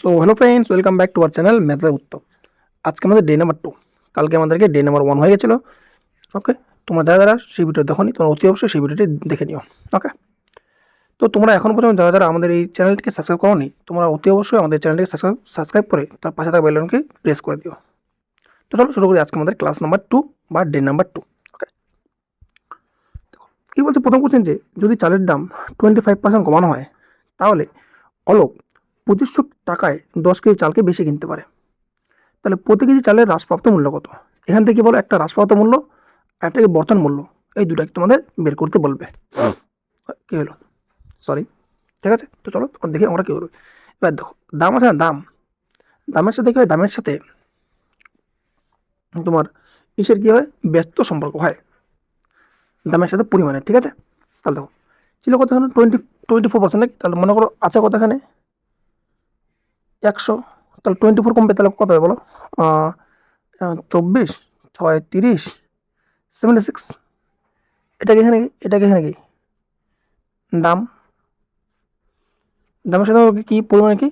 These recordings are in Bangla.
So hello friends, welcome back to our channel ম্যাথের উত্তর। আজকে আমাদের ডে নাম্বার 2। কালকে আমাদেরকে ডে নাম্বার 1 হয়ে গেছিলো। ওকে, তোমরা যারা সেই ভিডিও দেখোনি তোমরা অতি অবশ্যই সেই ভিডিওটি দেখে নিও। ওকে, তো তোমরা এখন পর্যন্ত যারা আমাদের এই চ্যানেলটিকে সাবস্ক্রাইব করোনি তোমরা অতি অবশ্যই আমাদের চ্যানেলটিকে সাবস্ক্রাইব করে তার পাশে থাকা বেল আইকনকে প্রেস করে দিও। তো চলো শুরু করি আজকে আমাদের ক্লাস নাম্বার 2 বা ডে নাম্বার 2। ওকে, কী বলছে প্রথম কোশ্চেন, যে যদি চালের দাম 25% কমানো হয় তাহলে অলোক 2500 টাকায় 10 কেজি চালকে বেশি কিনতে পারে। তাহলে প্রতি কেজি চালের হ্রাসপ্রাপ্ত মূল্য কত? এখান থেকে বলো একটা হ্রাসপ্রাপ্ত মূল্য আর একটা বর্তমান মূল্য, এই দুটাকে তোমাদের বের করতে বলবে। কী হলো, সরি, ঠিক আছে। তো চলো দেখি আমরা কী করবো। এবার দেখো, দাম আছে না, দামের সাথে কী হয়, দামের সাথে তোমার ইসের কী হয়, ব্যস্ত সম্পর্ক হয় দামের সাথে পরিমাণের, ঠিক আছে। তাহলে দেখো ছিল কত এখানে 24%, নাকি? তাহলে মনে করো আছে কত এখানে 100, তাহলে 24 কমবে, তাহলে কত হবে বলো? 24, 6, 30, 76। এটাকে এখানে কি দাম, দামের সাথে কি পরিমাণে কি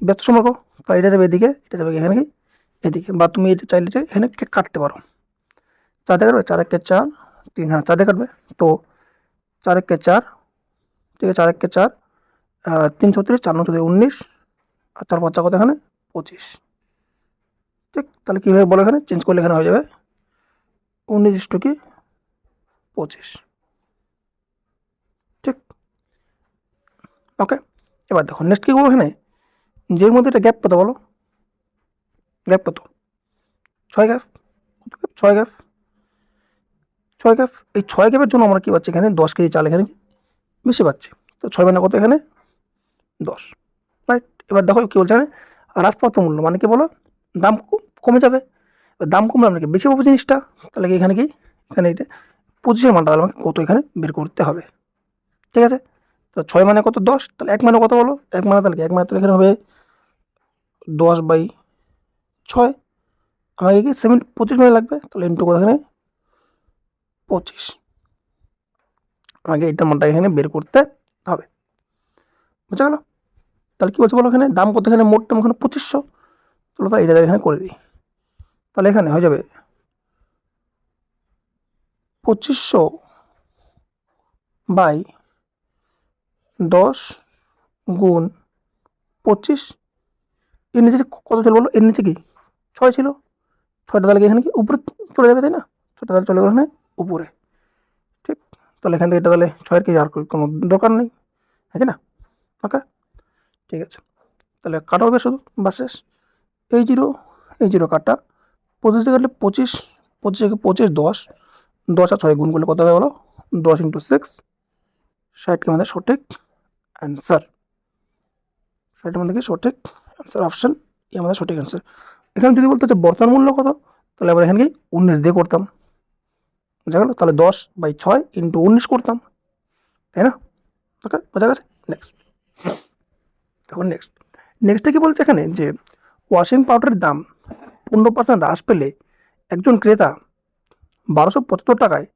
ব্যস্ত সম্পর্ক, তাহলে এটা যাবে এদিকে, এটা যাবে এখানে কি এদিকে, বা তুমি এটা চাইলে এখানে কাটতে পারো। 4 দিয়ে কাটবে, 4 একে 4, 3, হ্যাঁ 4 দিয়ে কাটবে, তো 4 একে 4, ঠিক আছে, 4 একে 4, 3 36, 4 9 19, আর 4 5 কত এখানে 25, ঠিক। তাহলে কীভাবে বলো, এখানে চেঞ্জ করলে এখানে হয়ে যাবে 19 কি 25, ঠিক। ওকে, এবার দেখো নেক্সট কী করবো, এখানে যের মধ্যে একটা গ্যাপ কত বলো, গ্যাপ কত 6 গ্যাপ, 6 গ্যাপ, 6 গ্যাপ। এই 6 গ্যাপের জন্য আমরা কী পাচ্ছি, এখানে 10 কেজি চাল এখানে বেশি পাচ্ছি। তো 6 মানে কত এখানে 10, রাইট। এবার দেখো কী বলছে এখানে হ্রাসপ্রাপ্ত মূল্য, মানে কি বলো, দাম কমে যাবে। এবার দাম কমলে আমরা কি বেশি পাবো জিনিসটা, তাহলে কি এখানে এটা 25-এর মানটা আমাকে কত এখানে বের করতে হবে, ঠিক আছে। তো 6 মানে কত 10, তাহলে 1 মানে কত বলো, 1 মানে তাহলে 1 মানে তাহলে এখানে হবে 10/6, আমাকে কি 25 মানে লাগবে, তাহলে ইন্টু কত এখানে 25, আমাকে এইটার মানটা এখানে বের করতে হবে, বুঝা গেল। তাহলে কী বলছে বলো, এখানে দাম কত, এখানে মোট দাম এখানে 2500, চলো তাহলে এটা এখানে করে দিই। তাহলে এখানে হয়ে যাবে 2500/10 গুণ 25, এর নিচে কত ছিল বলো, এর নিচে কি 6 ছিল, 6টা তাহলে এখানে কি উপরে চলে যাবে, তাই না? 6টা তাহলে চলে গেল এখানে উপরে, ঠিক। তাহলে এখান থেকে এটা তাহলে 6-এর কি আর কোনো দরকার নেই, আছে না? ওকে, ঠিক আছে। তাহলে কাটা হবে শুধু, বাস শেষ। এই জিরো কাটা, 25 কাটলে 25, 25 থেকে 25, 10, 10 আর 6 গুণ করলে কত হবে বলো, 10 × 6, 60 আমাদের সঠিক অ্যান্সার। 60 মধ্যে কি সঠিক অ্যান্সার, অপশান এ আমাদের সঠিক অ্যান্সার। এখানে যদি বলতে হচ্ছে বর্তমান মূল্য কত, তাহলে আমরা এখানে কি 19 দিয়ে করতাম, বোঝা গেল। তাহলে 10/6 × 19 করতাম, তাই না? ওকে, বোঝা গেছে। নেক্সট, এখন নেক্সটে কি বলছে এখানে, যে ওয়াশিং পাউডারের দাম 15% হ্রাস পেলে একজন ক্রেতা 1275 টাকায়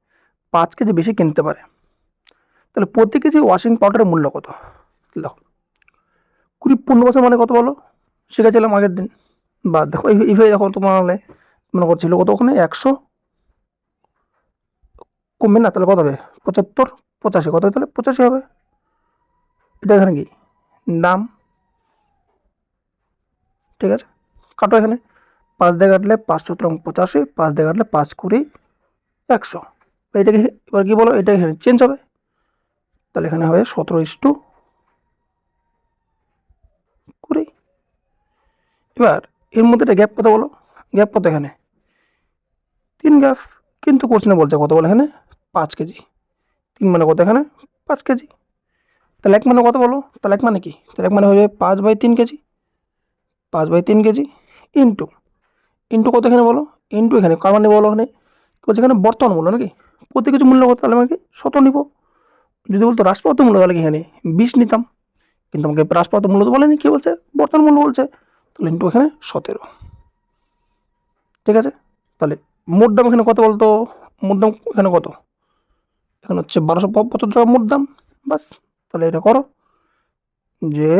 5 কেজি বেশি কিনতে পারে। তাহলে প্রতি কেজি ওয়াশিং পাউডারের মূল্য কত? দেখো 15% মানে কত বলো, শিখেছিলাম আগের দিন। বা দেখো এইভাবে দেখো, তোমার মনে করছিল কত, ওখানে 100 কমবে না, তাহলে কত হবে 75, 85 কত হবে, তাহলে 85 হবে। এটা এখানে কি দাম, ঠিক আছে। কাটো এখানে 5 দিয়ে কাটলে 5 × 85, 5 দিয়ে কাটলে 5 × 20, 100। এইটাকে এবার কি বলো, এটা এখানে চেঞ্জ হবে, তাহলে এখানে হবে 17/20। এবার এর মধ্যে একটা গ্যাপ কত বলো, গ্যাপ কত এখানে 3 গ্যাপ, কিন্তু কোশ্চেনে বলছে কত বলো, এখানে 5 কেজি। 3 মানে কত এখানে 5 কেজি, তাহলে 1 মানে কত বলো, তাহলে 1 মানে কি, তাহলে 1 মানে হয়ে যাবে 5/3 কেজি, 5/3 কেজি ইন্টু ইন্টু কত এখানে বলো, ইন্টু এখানে কার মানে বলো, এখানে বলছে এখানে বর্তমান মূল্য, নাকি প্রতি কিছু মূল্য কত, তাহলে আমাকে 17 নিব। যদি বলতো হ্রাসপ্রাপ্ত মূল্য তাহলে এখানে 20 নিতাম, কিন্তু আমাকে হ্রাসপ্রাপ্ত মূল্য তো বলেনি, কী বলছে বর্তমান মূল্য বলছে, তাহলে ইন্টু এখানে 17, ঠিক আছে। তাহলে মোট দাম এখানে কত বলতো, মোট দাম এখানে কত, এখানে হচ্ছে 1275 টাকা মোট দাম, বাস। তাহলে এটা করো, যে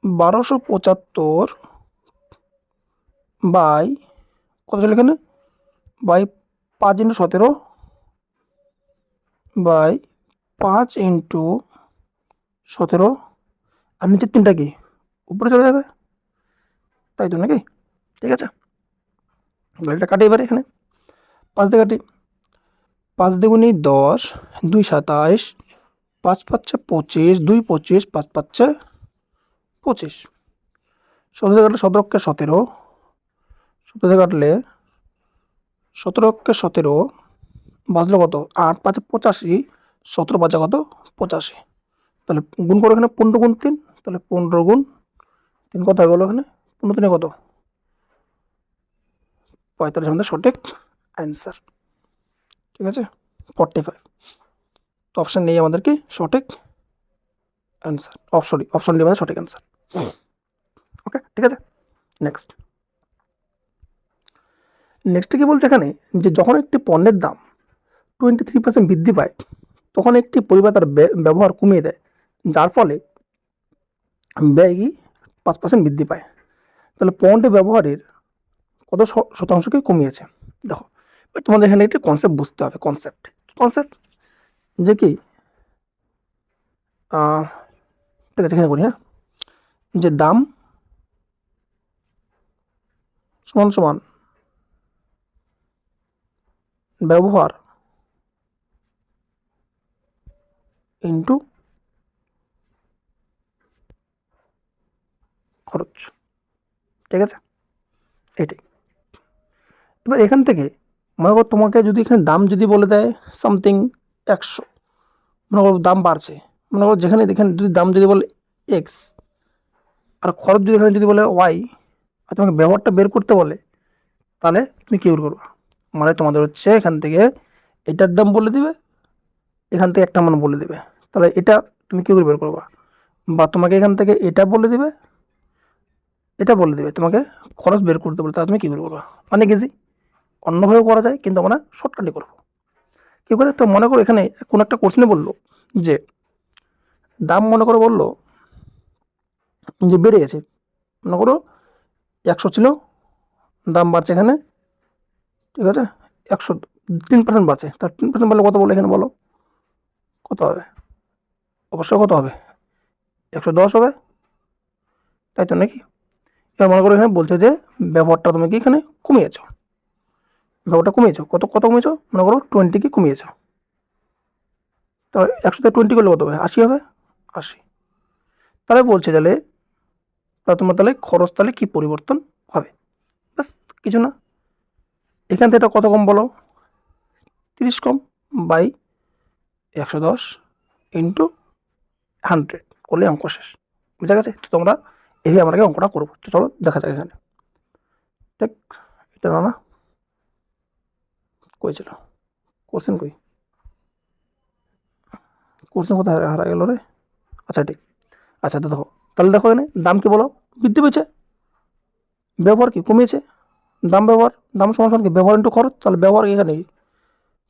1275 বাই কত ছিল এখানে, বাই 5 × 17 বাই 5 × 17, আর নিচের 3টা কি উপরে চলে যাবে, তাই তো নাকি? ঠিক আছে, এটা কাটি এবারে এখানে 5 দিয়ে কাটি। 5 দুগুণে 10, 2 27, 5 5 25, 2 25, 5 5 25। 17 দিয়ে কাটলে 17 17 দিয়ে কাটলে 17 বাজলো কত, 8 5 85, 17 5 কত 85। তাহলে গুণ করো এখানে 15 × 3, তাহলে 15 × 3 কত হয় বলো এখানে, 15 3 কত 45 আমাদের সঠিক অ্যান্সার। ঠিক আছে, 45। তো অপশান নেই আমাদের কি সঠিক অ্যান্সার, অপশন ডি আমাদের সঠিক অ্যান্সার। ওকে, ঠিক আছে। নেক্সট কি বলছে এখানে, যে যখন একটি পণ্যের দাম 23% বৃদ্ধি পায় তখন একটি পরিবার তার ব্যবহার কমিয়ে দেয়, যার ফলে ব্যয় কি 5% বৃদ্ধি পায়। তাহলে পণ্যের ব্যবহারের কত শতাংশকে কমিয়েছে। দেখো তোমাদের এখানে একটি কনসেপ্ট বুঝতে হবে, কনসেপ্ট যে কি ঠিক আছে, এখানে করি হ্যাঁ, যে দাম সমান সমান ব্যবহার ইন্টু খরচ। ঠিক আছে, এটাই। এবার এখান থেকে মনে করো তোমাকে যদি এখানে দাম যদি বলে দেয় সামথিং 100, মনে করো দাম বাড়ছে, মনে করো যেখানে এখানে যদি দাম যদি বলে এক্স আর খরচ যদি এখানে যদি বলে ওয়াই, আর তোমাকে ব্যবহারটা বের করতে বলে, তাহলে তুমি কী করবে, মানে তোমাদের হচ্ছে এখান থেকে এটার দাম বলে দিবে, এখান থেকে একটা মান বলে দেবে, তাহলে এটা তুমি কী করে বের করবা, বা তোমাকে এখান থেকে এটা বলে দিবে, তোমাকে খরচ বের করতে বলে, তাহলে তুমি কী করে করবা। অনেক ইজি, অন্যভাবেও করা যায়, কিন্তু আমরা শর্টকাটে করবো। কী করে, তো মনে করো এখানে কোনো একটা কোশ্চেনে বললো যে দাম মনে করো বললো যে বেড়ে গেছে, মনে করো 100 ছিল, দাম বাড়ছে এখানে, ঠিক আছে 100, 3% বাড়ছে, তার 3% বললে কত বলো এখানে বলো, কত হবে, অবশ্যই কত হবে 110 হবে, তাই তো নাকি? এবার মনে করো এখানে বলছে যে ব্যবহারটা তুমি কি এখানে কমিয়েছো, কত কত কমিয়েছো, মনে করো 20 কি কমিয়েছো, তো 100 থেকে 20 করলে কত হবে, 80 হবে, 80। তাহলে বলছে তাহলে তোমার তাহলে খরচ তাহলে কি পরিবর্তন হবে, ব্যাস কিছু না, এখান থেকে এটা কত কম বলো, 30 কম বাই 110 ইন্টু 100 করলে অঙ্ক শেষ, বুঝা গেছে? তো তোমরা এইভাবে আমরা অঙ্কটা করবো, তো চলো দেখা যাক এখানে। ঠিক, এটা না কই ছিল কোশ্চেন, কোথায় হারা গেল রে, আচ্ছা ঠিক, আচ্ছা তো দেখো, তাহলে দেখো এখানে দাম কি বলো বৃদ্ধি পেয়েছে, ব্যবহার কি কমিয়েছে, দাম সমান সমান কি ব্যবহার ইন্টু খরচ, তাহলে ব্যবহার এখানে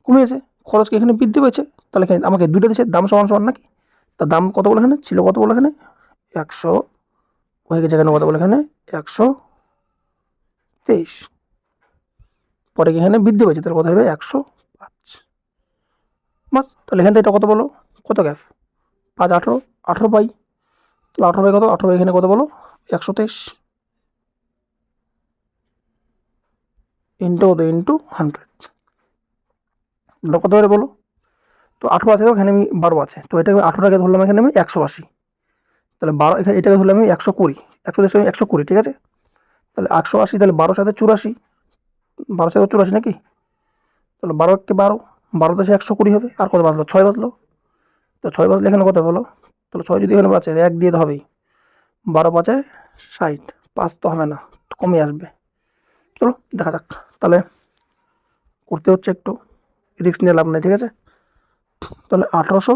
কমিয়েছে, খরচ কি এখানে বৃদ্ধি পেয়েছে, তাহলে এখানে আমাকে দুটো দিচ্ছে দাম সমান সমান নাকি, তা দাম কত বলে এখানে ছিল, কত বলে এখানে 100 হয়ে গেছে, এখানে কত বলে এখানে 123, পরে কি এখানে বৃদ্ধি পেয়েছে, তাহলে কত হবে 105, বাস। তাহলে এখান থেকে এটা কত বলো, কত গ্যাপ 5 18, 18 পাই, তাহলে 18 বাই কত, 18 বাই এখানে কত বলো 123 ইন্টু 100, কত করে বলো, তো 18 আছে, এখানে আমি 12 আছে, তো এটাকে 18টাকে ধরলাম এখানে আমি 180, তাহলে 12 এখানে এটাকে ধরলাম আমি 120, 120 ঠিক আছে, তাহলে 180, তাহলে 12 সাথে 84, 12 সাথে 84 নাকি, তাহলে 12 কে 12, 12 দেশে 120 হবে, আর কত বাজলো 6 বাজলো, তো 6 বাজলে এখানে কত বলো, তাহলে 6 যদি এখানে বাঁচে 1 দিয়ে তো হবেই, 12 5 60, 5 তো হবে না, তো কমই আসবে। চলো দেখা যাক, তাহলে করতে হচ্ছে একটু রিস্ক নিয়ে লাভ নেই, ঠিক আছে। তাহলে 1800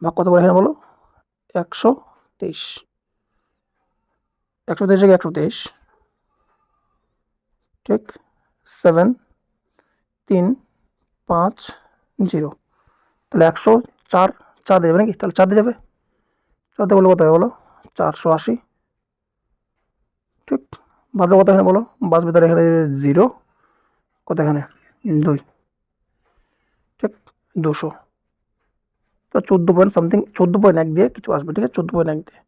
ভাগ কত বলে এখানে বলো 123, 123 থেকে 123, ঠিক 7 3 5 0, তাহলে 104 4 দিয়ে যাবে নাকি, তাহলে 4 দিয়ে যাবে, 4 দিয়ে বলে কত হবে বলো 480, ঠিক। বাজে কত এখানে বলো, বাজবে তার এখানে 0, কত এখানে 2, ঠিক, 200। তো 14 পয়েন্ট সামথিং, 14.1 দিয়ে কিছু আসবে, ঠিক আছে, 14.1 দিয়ে।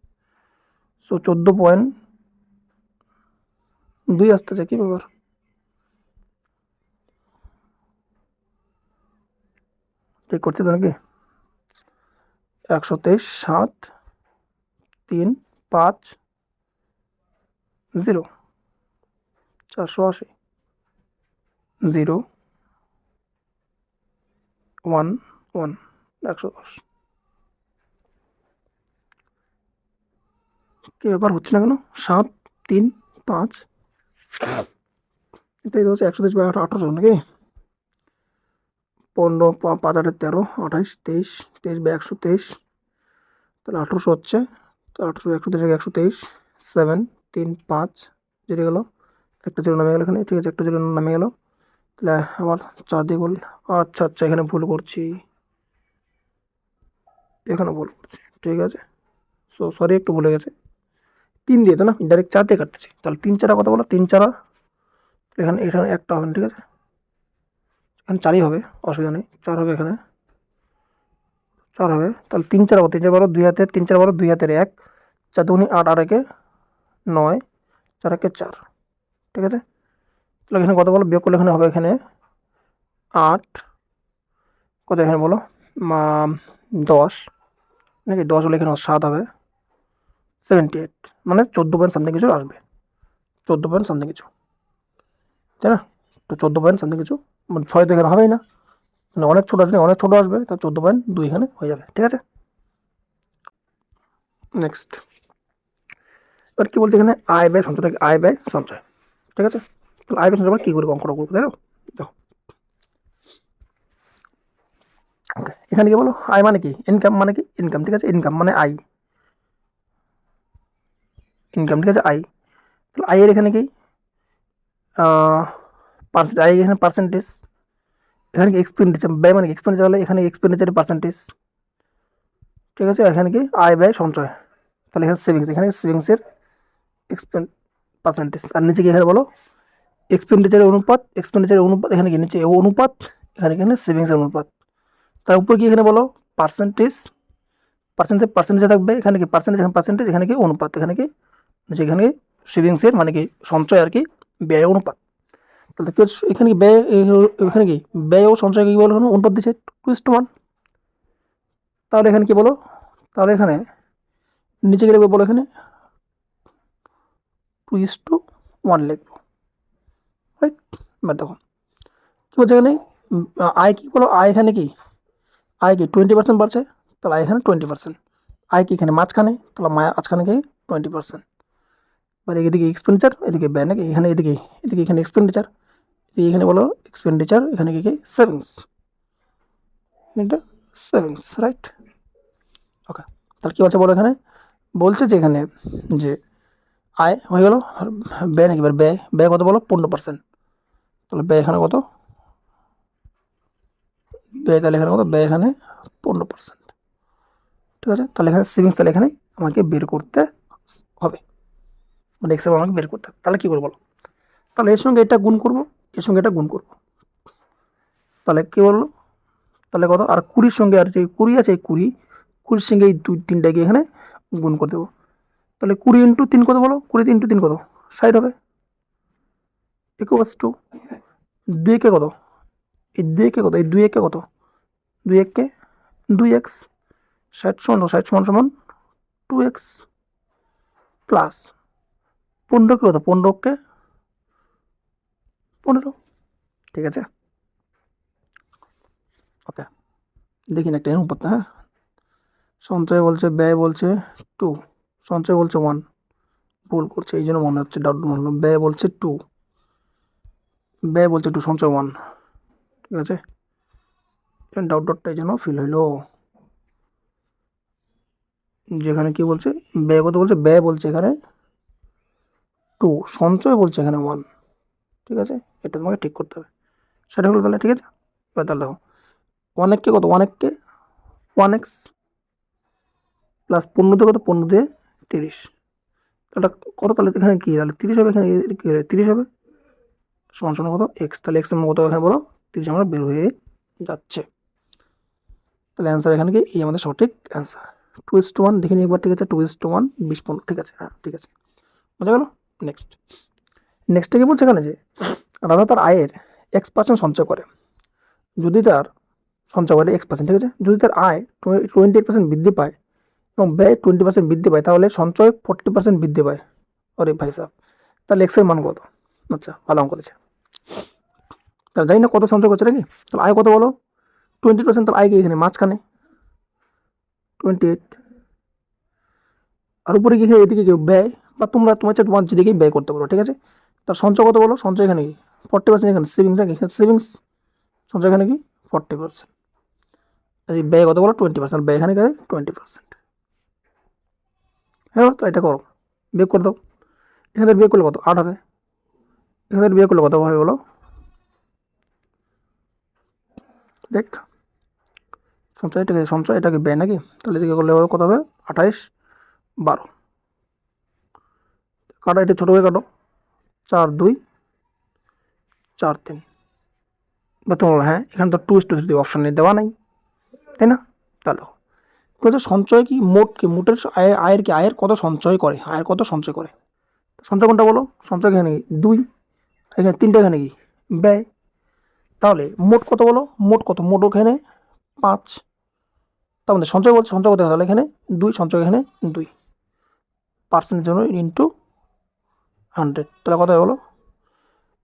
সো 14.2 আসতেছে, কি ব্যাপার? ঠিক করছি তো নাকি? 123, 7, 3, 5, 0, 480, 0, 1, 1, 110। কি ব্যাপার, হচ্ছে না কেন? 7, 3, 5, এটাই তো হচ্ছে 123 বাই 18 নাকি? 15, 5 8 13, 28, 23, 23 বাই 123, তাহলে 1800 হচ্ছে। তো 1800, 123, 123, 7, 3, 5, যেটা গেল, একটা জিরো নামে গেল এখানে, ঠিক আছে, একটা জিরো নামে গেল। তাহলে আবার 4 দিয়ে গোল। আচ্ছা আচ্ছা, এখানে ভুল করছি, এখানে ভুল করছি, ঠিক আছে। সো সরি, একটু ভুলে গেছে। 3 দিয়ে তো না, ডাইরেক্ট 4 দিয়ে কাটতেছি। তাহলে 3 4 কত বলো, 3 4, এখানে এখানে একটা হবে না, ঠিক আছে, এখানে 4ই হবে, অসুবিধা নেই, 4 হবে এখানে, 4 হবে। তাহলে 3 4 3 4 2 হাতের, 3 4 2 হাতের 1, 4 2 8, 8 একে 9, 4 একে 4, ঠিক আছে। তাহলে এখানে কত বলো, বিয়োগ করলে এখানে হবে এখানে 8, কত এখানে বলো, 10 নাকি, 10 হলে এখানে 7 হবে, 78, মানে 14 পয়েন্ট সামথিং কিছু আসবে, 14 পয়েন্ট সামথিং কিছু, তাই না? তো 14 পয়েন্ট সামথিং কিছু, মানে 6 তো এখানে হবেই না, মানে অনেক ছোটো আসবে, অনেক ছোটো আসবে, তা 14.2 এখানে হয়ে যাবে, ঠিক আছে। নেক্সট, এবার কী বলছে এখানে, আয় ব্যয় সঞ্চয়, আয় ব্যয় সঞ্চয়, ঠিক আছে। তাহলে আয় ব্যয় সঞ্চয় কী করবো, অঙ্কটা করবো, তাই তো? দেখো, ওকে, এখানে কি বলো, আয় মানে কি, ইনকাম মানে কি, ইনকাম, ঠিক আছে, ইনকাম মানে আয়, ইনকাম, ঠিক আছে, আয়। তাহলে আয়ের এখানে কি, আয় এখানে পার্সেন্টেজ, এখানে কি এক্সপেন্ডিচার, ব্যয় মানে কি এক্সপেন্ডিচার, হলে এখানে এক্সপেন্ডিচারের পার্সেন্টেজ, ঠিক আছে। এখানে কি আয় ব্যয় সঞ্চয়, তাহলে এখানে সেভিংস, এখানে সেভিংসের এক্সপেন্ড পার্সেন্টেজ, আর নিচে কি এখানে বলো এক্সপেন্ডিচারের অনুপাত, এক্সপেন্ডিচারের অনুপাত, এখানে কি নিচে অনুপাত, এখানে এখানে সেভিংসের অনুপাত, তার উপর কি এখানে বলো পার্সেন্টেজ, পার্সেন্টেজ পার্সেন্টেজ থাকবে, এখানে কি পার্সেন্টেজ, এখানে পার্সেন্টেজ, এখানে কি অনুপাত, এখানে কি নিচে এখানে সেভিংসের মানে কি সঞ্চয় আর কি ব্যয় অনুপাত। তাহলে কি এখানে কি ব্যয়, এখানে কি ব্যয় ও সঞ্চয় কি বলো, অনুপাত দিচ্ছে 2:1। তাহলে এখানে কি বলো, তাহলে এখানে নিচে গেলে বলো এখানে 2:1 লিখবো, রাইট। এবার দেখো কী বলছে এখানে, আয় কি বলো, আয় এখানে কি, আয় কি 20% বাড়ছে, তাহলে আয় এখানে 20%, আয় কি এখানে মাঝখানে, তাহলে মাঝখানে কি 20%, এবার এদিকে এক্সপেন্ডিচার, এদিকে ব্যয় নাকি, এখানে এদিকে, এদিকে এখানে এক্সপেন্ডিচার, এখানে বলো এক্সপেন্ডিচার, এখানে কি সেভিংস, এটা সেভিংস, রাইট। ওকে, তাহলে কী বলছে বলো এখানে, বলছে যে এখানে যে আয় হয়ে গেল, আর ব্যয় নাকি, এবার ব্যয়, ব্যয় কত বলো 15%, তাহলে ব্যয় এখানে কত, ব্যয় তাহলে এখানে কত, ব্যয় এখানে 15%, ঠিক আছে। তাহলে এখানে সেভিংস, তাহলে এখানে আমাকে বের করতে হবে, মানে এক্সেল আমাকে বের করতে হবে। তাহলে কী করবো বলো, তাহলে এর সঙ্গে এটা গুণ করবো, এর সঙ্গে এটা গুণ করবো, তাহলে কী বললো, তাহলে কত, আর 20-র সঙ্গে আর যে 20 আছে, এই 20-20-র সঙ্গে এই 2-3টাকে এখানে গুণ করে দেবো। তাহলে 20 × 3 কত বলো, 20 × 3 কত, 60 হবে, = 2 একে কত, এই 2 একে কত, এই 2 একে কত, 2 একে 2x, 60 সমান 60 সমান সমান 2x প্লাস 15 কে কত, 15কে 15, ঠিক আছে। ওকে, দেখি না একটা অনুপাত, হ্যাঁ, সঞ্চয় বলছে, ব্যয় বলছে 2, সঞ্চয় বলছে 1, ভুল করছে এই জন্য মনে হচ্ছে, ডাউট মনে হলো, ব্যয় বলছে 2, ব্যয় বলছে 2, সঞ্চয় 1, ঠিক আছে, ডাউটটা এই জন্য ফিল হইলো, যেখানে কি বলছে ব্যয় কত বলছে, ব্যয় বলছে এখানে 2, সঞ্চয় বলছে এখানে 1, ঠিক আছে, এটা তোমাকে ঠিক করতে হবে, সেটা হলো তাহলে, ঠিক আছে। এবার তাহলে দেখো 1 কে কত, 1 কে 1x প্লাস 15 দিয়ে কত, 15 দিয়ে 30, তাহলে কত, তাহলে এখানে কী, তাহলে 30 হবে, এখানে 30 হবে, সমান সমান কত এক্স, তাহলে এক্স এর কত এখানে বলো 30 আমরা বের হয়ে যাচ্ছে। তাহলে অ্যান্সার এখানে কি এই আমাদের সঠিক অ্যান্সার। 2:1 দেখে নিই একবার, ঠিক আছে, 2:1 20 ঠিক আছে, হ্যাঁ ঠিক আছে, বোঝা গেল। নেক্সটটা কি বলছে এখানে যে রাধা তার আয়ের X% সঞ্চয় করে, যদি তার সঞ্চয় করে X%, ঠিক আছে, যদি তার আয় 28% বৃদ্ধি পায় এবং ব্যয় 20% বৃদ্ধি পায়, তাহলে সঞ্চয় 40% বৃদ্ধি পায়। আরে ভাই সাহেব, তাহলে এক্সের মান কত? আচ্ছা, ভালো অঙ্ক করেছে। তাহলে জানি না কত সঞ্চয় করছে নাকি, তাহলে আয় কত বলো 20%, তাহলে আয় কি এখানে মাঝখানে 28, আর উপরে কি এদিকে কেউ ব্যয়, বা তোমরা তোমার যেদিকেই ব্যয় করতে পারো, ঠিক আছে। তার সঞ্চয় কত বলো, সঞ্চয় এখানে কি 40%, এখানে সেভিংস নাকি, এখানে সেভিংস, সঞ্চয় এখানে কি 40%, এই ব্যয় কত বলো 20%, ব্যয় এখানে 20%। হ্যাঁ, তো এটা করো, বিয়োগ করে দাও, এখানে বিয়োগ করলে কত 8 হবে, এখানে বিয়োগ করলে কত হবে বলো, দেখ সঞ্চয় এটাকে সঞ্চয়, এটাকে ব্যয় নাকি, তাহলে এদিকে করলে কত হবে 28, 12, কাটো, এটা ছোটো হয়ে কাটো, 4 2 4 3, বা তোমার হ্যাঁ এখানে তো 2:3 অপশান নেই, দেওয়া নাই, তাই না। তাহলে দেখো বলছে সঞ্চয় কি মোট, কি মোটের আয়ের কি, আয়ের কত সঞ্চয় করে, আয়ের কত সঞ্চয় করে, সঞ্চয় কোনটা বলো, সঞ্চয় এখানে 2, এখানে 3টা, এখানে কি ব্যয়, তাহলে মোট কত বলো, মোট কত, মোট এখানে 5, তার মধ্যে সঞ্চয় বলছে, সঞ্চয় করতে হবে, তাহলে এখানে 2, সঞ্চয় এখানে 2, পার্সেন্টের জন্য ইন্টু 100, তাহলে কত বলো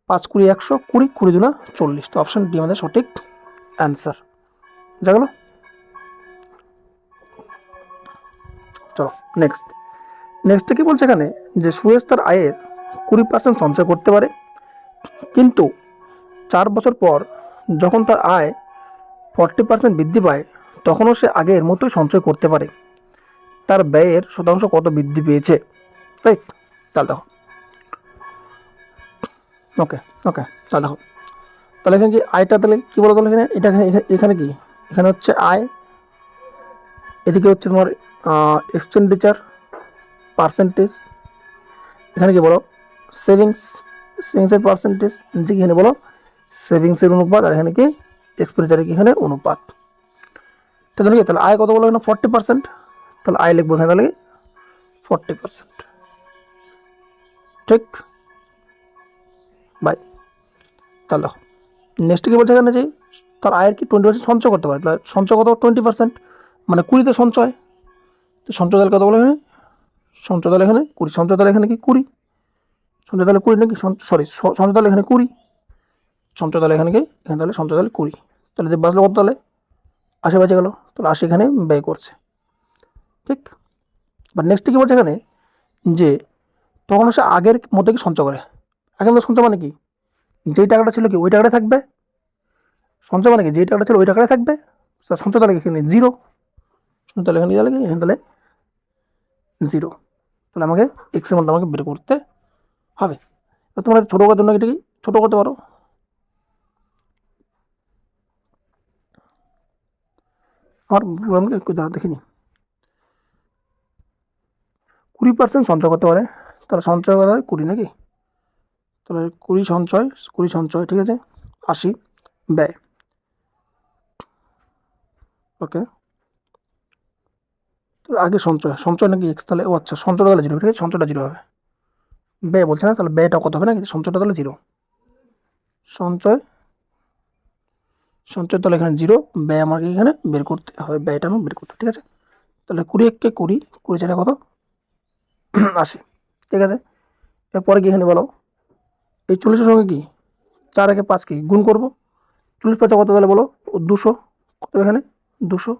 5 20 100, 20 20 2 40, তো অপশান ডি আমাদের সঠিক অ্যান্সার, বুঝা গেল। চলো নেক্সট কি বলছে এখানে যে সুয়েজ তার আয়ের 20% সঞ্চয় করতে পারে, কিন্তু 4 বছর পর যখন তার আয় 40% বৃদ্ধি পায়, তখনও সে আগের মতোই সঞ্চয় করতে পারে, তার ব্যয়ের শতাংশ কত বৃদ্ধি পেয়েছে, রাইট। তাহলে দেখো ওকে, তাহলে দেখো, তাহলে এখানে কি আয়টা, তাহলে কী বলো, তাহলে এখানে এটা এখানে কি, এখানে হচ্ছে আয়, এদিকে হচ্ছে তোমার এক্সপেন্ডিচার পার্সেন্টেজ, এখানে কি বলো সেভিংসের পার্সেন্টেজ, যে এখানে বলো সেভিংসের অনুপাত, আর এখানে কি এক্সপেন্ডিচারের কি এখানে অনুপাত, তাহলে কি, তাহলে আয় কত বলো এখানে 40%, তাহলে আয় লিখবো এখানে তাহলে 40%, ঠিক বাই। তাহলে দেখো নেক্সট কি বলছে এখানে যে তার আয়ের কি 20% সঞ্চয় করতে পারে, তাহলে সঞ্চয় কত 20%, মানে 20তে সঞ্চয়, তো সঞ্চয় তাহলে কত বলো এখানে, সঞ্চয় তাহলে এখানে 20, সঞ্চয় তাহলে এখানে কি 20, সঞ্চয় তাহলে 20 নাকি, সরি সঞ্চয় তাহলে এখানে 20, সঞ্চয় তাহলে এখানে কি, এখানে তাহলে সঞ্চয় তাহলে 20, তাহলে যে বাঁচলো কত, তাহলে 80 বেঁচে গেল, তাহলে 80 এখানে ব্যয় করছে, ঠিক। বা নেক্সট কি বলছে এখানে যে তখন সে আগের মধ্যে কি সঞ্চয় করে, আগের মধ্যে সঞ্চয় মানে কি, যেই টাকাটা ছিল কি ওই টাকাটা থাকবে, সঞ্চয় মানে কি যেই টাকাটা ছিল ওই টাকাটাই থাকবে, সঞ্চয় তাহলে এখানে 0, তাহলে এখানে তাহলে কি, এখানে তাহলে 0, তাহলে আমাকে এক্স এর মানটা আমাকে বের করতে হবে। তোমরা ছোটো করার জন্য এটা কি ছোটো করতে পারো, আমার প্রোগ্রামটা একটু দেখিনি, 20% সঞ্চয় করতে পারে, তাহলে সঞ্চয় করা হয় 20 নাকি, তাহলে 20 সঞ্চয় ঠিক আছে, 80 ব্যয়, ওকে। তাহলে আগে সঞ্চয় নাকি এক্স, তাহলে ও আচ্ছা সঞ্চয়টা তাহলে 0, ঠিক আছে, সঞ্চয়টা 0 হবে, ব্যয় বলছে না, তাহলে ব্যয়টা কত হবে না, কিন্তু সঞ্চয়টা তাহলে 0, সঞ্চয় তাহলে এখানে 0, ব্যয় আমাকে এখানে বের করতে হবে, ব্যয়টা আমার বের করতে, ঠিক আছে। তাহলে 20 1 20, 20 4 কত 80, ঠিক আছে। এরপরে কি এখানে বলো এই 40-এর সঙ্গে কি 4 1 5 কি গুণ করবো, 40 5 কত, তাহলে বলো 200, কত এখানে 200,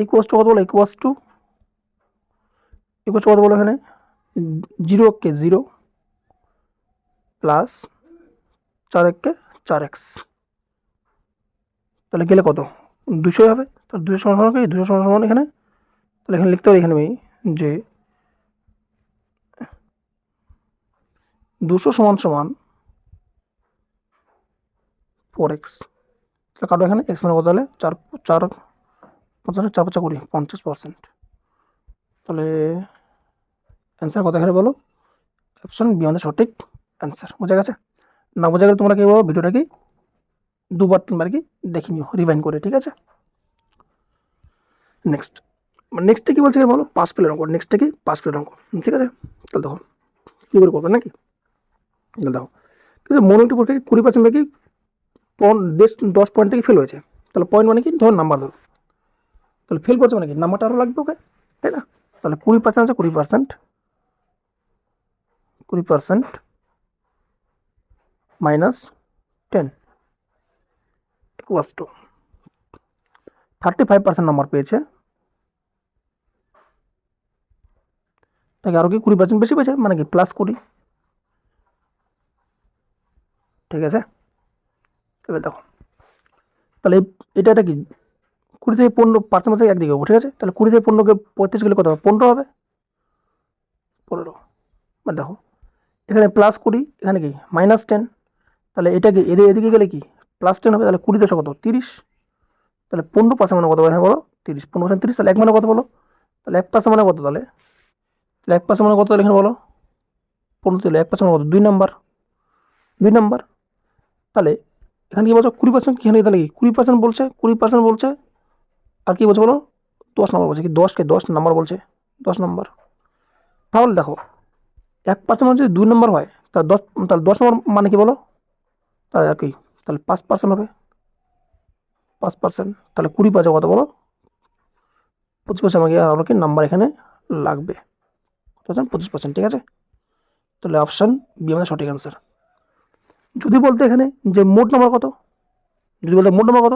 ইকুয়াস টু কত বলো, ইকুয়াস টু কত বলো এখানে 0 কে 0 প্লাস 4 1 কে 4x, তাহলে গেলে কত 200 হবে, তাহলে 200 সমান কি 200 সমান এখানে, তাহলে এখানে লিখতে পারি এখানে আমি যে 200 সমান 4x, তাহলে কাটো এখানে x মানে কত, তাহলে 4 4 50 4 5 20 50%, তাহলে অ্যান্সার কত এখানে বলো? অপশন বি আমাদের সঠিক অ্যান্সার। বোঝা গেছে? না বোঝা গেলে তোমরা কি বলো, ভিডিওটা কি 2বার 3বার কি দেখে নিও রিভাইন্ড করে, ঠিক আছে? নেক্সটে কি বলছে বলো? পাস ফেলের অঙ্ক। নেক্সটে কি? পাস ফেলের অঙ্ক। ঠিক আছে, তাহলে দেখো কী করে করবে নাকি। তাহলে দেখো ঠিক আছে, মনে একটি পরীক্ষায় 20% কি 10 পয়েন্ট থেকে ফেল হয়েছে। তাহলে পয়েন্ট মানে কি, ধর নাম্বার ধরো। তাহলে ফেল করছে মানে কি, নাম্বারটা আরও লাগবে ওকে, তাই না? তাহলে 20% আছে, 20% মাইনাস 10 ইকুয়ালস টু 35% নাম্বার পেয়েছে, তাকে আরও কি 20% বেশি পেয়েছে, মানে কি প্লাস 20। ঠিক আছে, এবার দেখো তাহলে এটা কি 20 থেকে 15% মাসে একদিকে হবো, ঠিক আছে? তাহলে 20 থেকে 15কে 35 গেলে কত হবে? 15 হবে, 15। মানে দেখো এখানে প্লাস 20, এখানে কি -10। তাহলে এটাকে এদিকে গেলে কি +10 হবে। তাহলে 20 কত? 30। তাহলে 15% মানে কত এখানে বলো? 30। 15% 30, তাহলে 1 মানে কত বলো? তাহলে 1% মানে কত? তাহলে 1% মানে কত এখানে বলো? 15। তাহলে 1% মানে কত? 2 নাম্বার, 2 নাম্বার। তাহলে এখানে কি বলছো? 20% এখানে তাহলে কি 20% বলছে, 20% বলছে, আর কি বলছে বলো? 10 নম্বর বলছে, কি 10 নাম্বার বলছে, 10 নাম্বার। তাহলে দেখো 1% মানে যদি 2 নম্বর হয়, তাহলে 10 নম্বর মানে কি বলো? তাহলে আর কি, তাহলে 5% হবে, 5%। তাহলে 20% কত বলো? 25% আমাকে আরও কি নাম্বার এখানে লাগবে, কত? 25%। ঠিক আছে, তাহলে অপশান বি আমাদের সঠিক অ্যান্সার। যদি বলতে এখানে যে মোট নাম্বার কত, যদি বলতে মোট নাম্বার কত,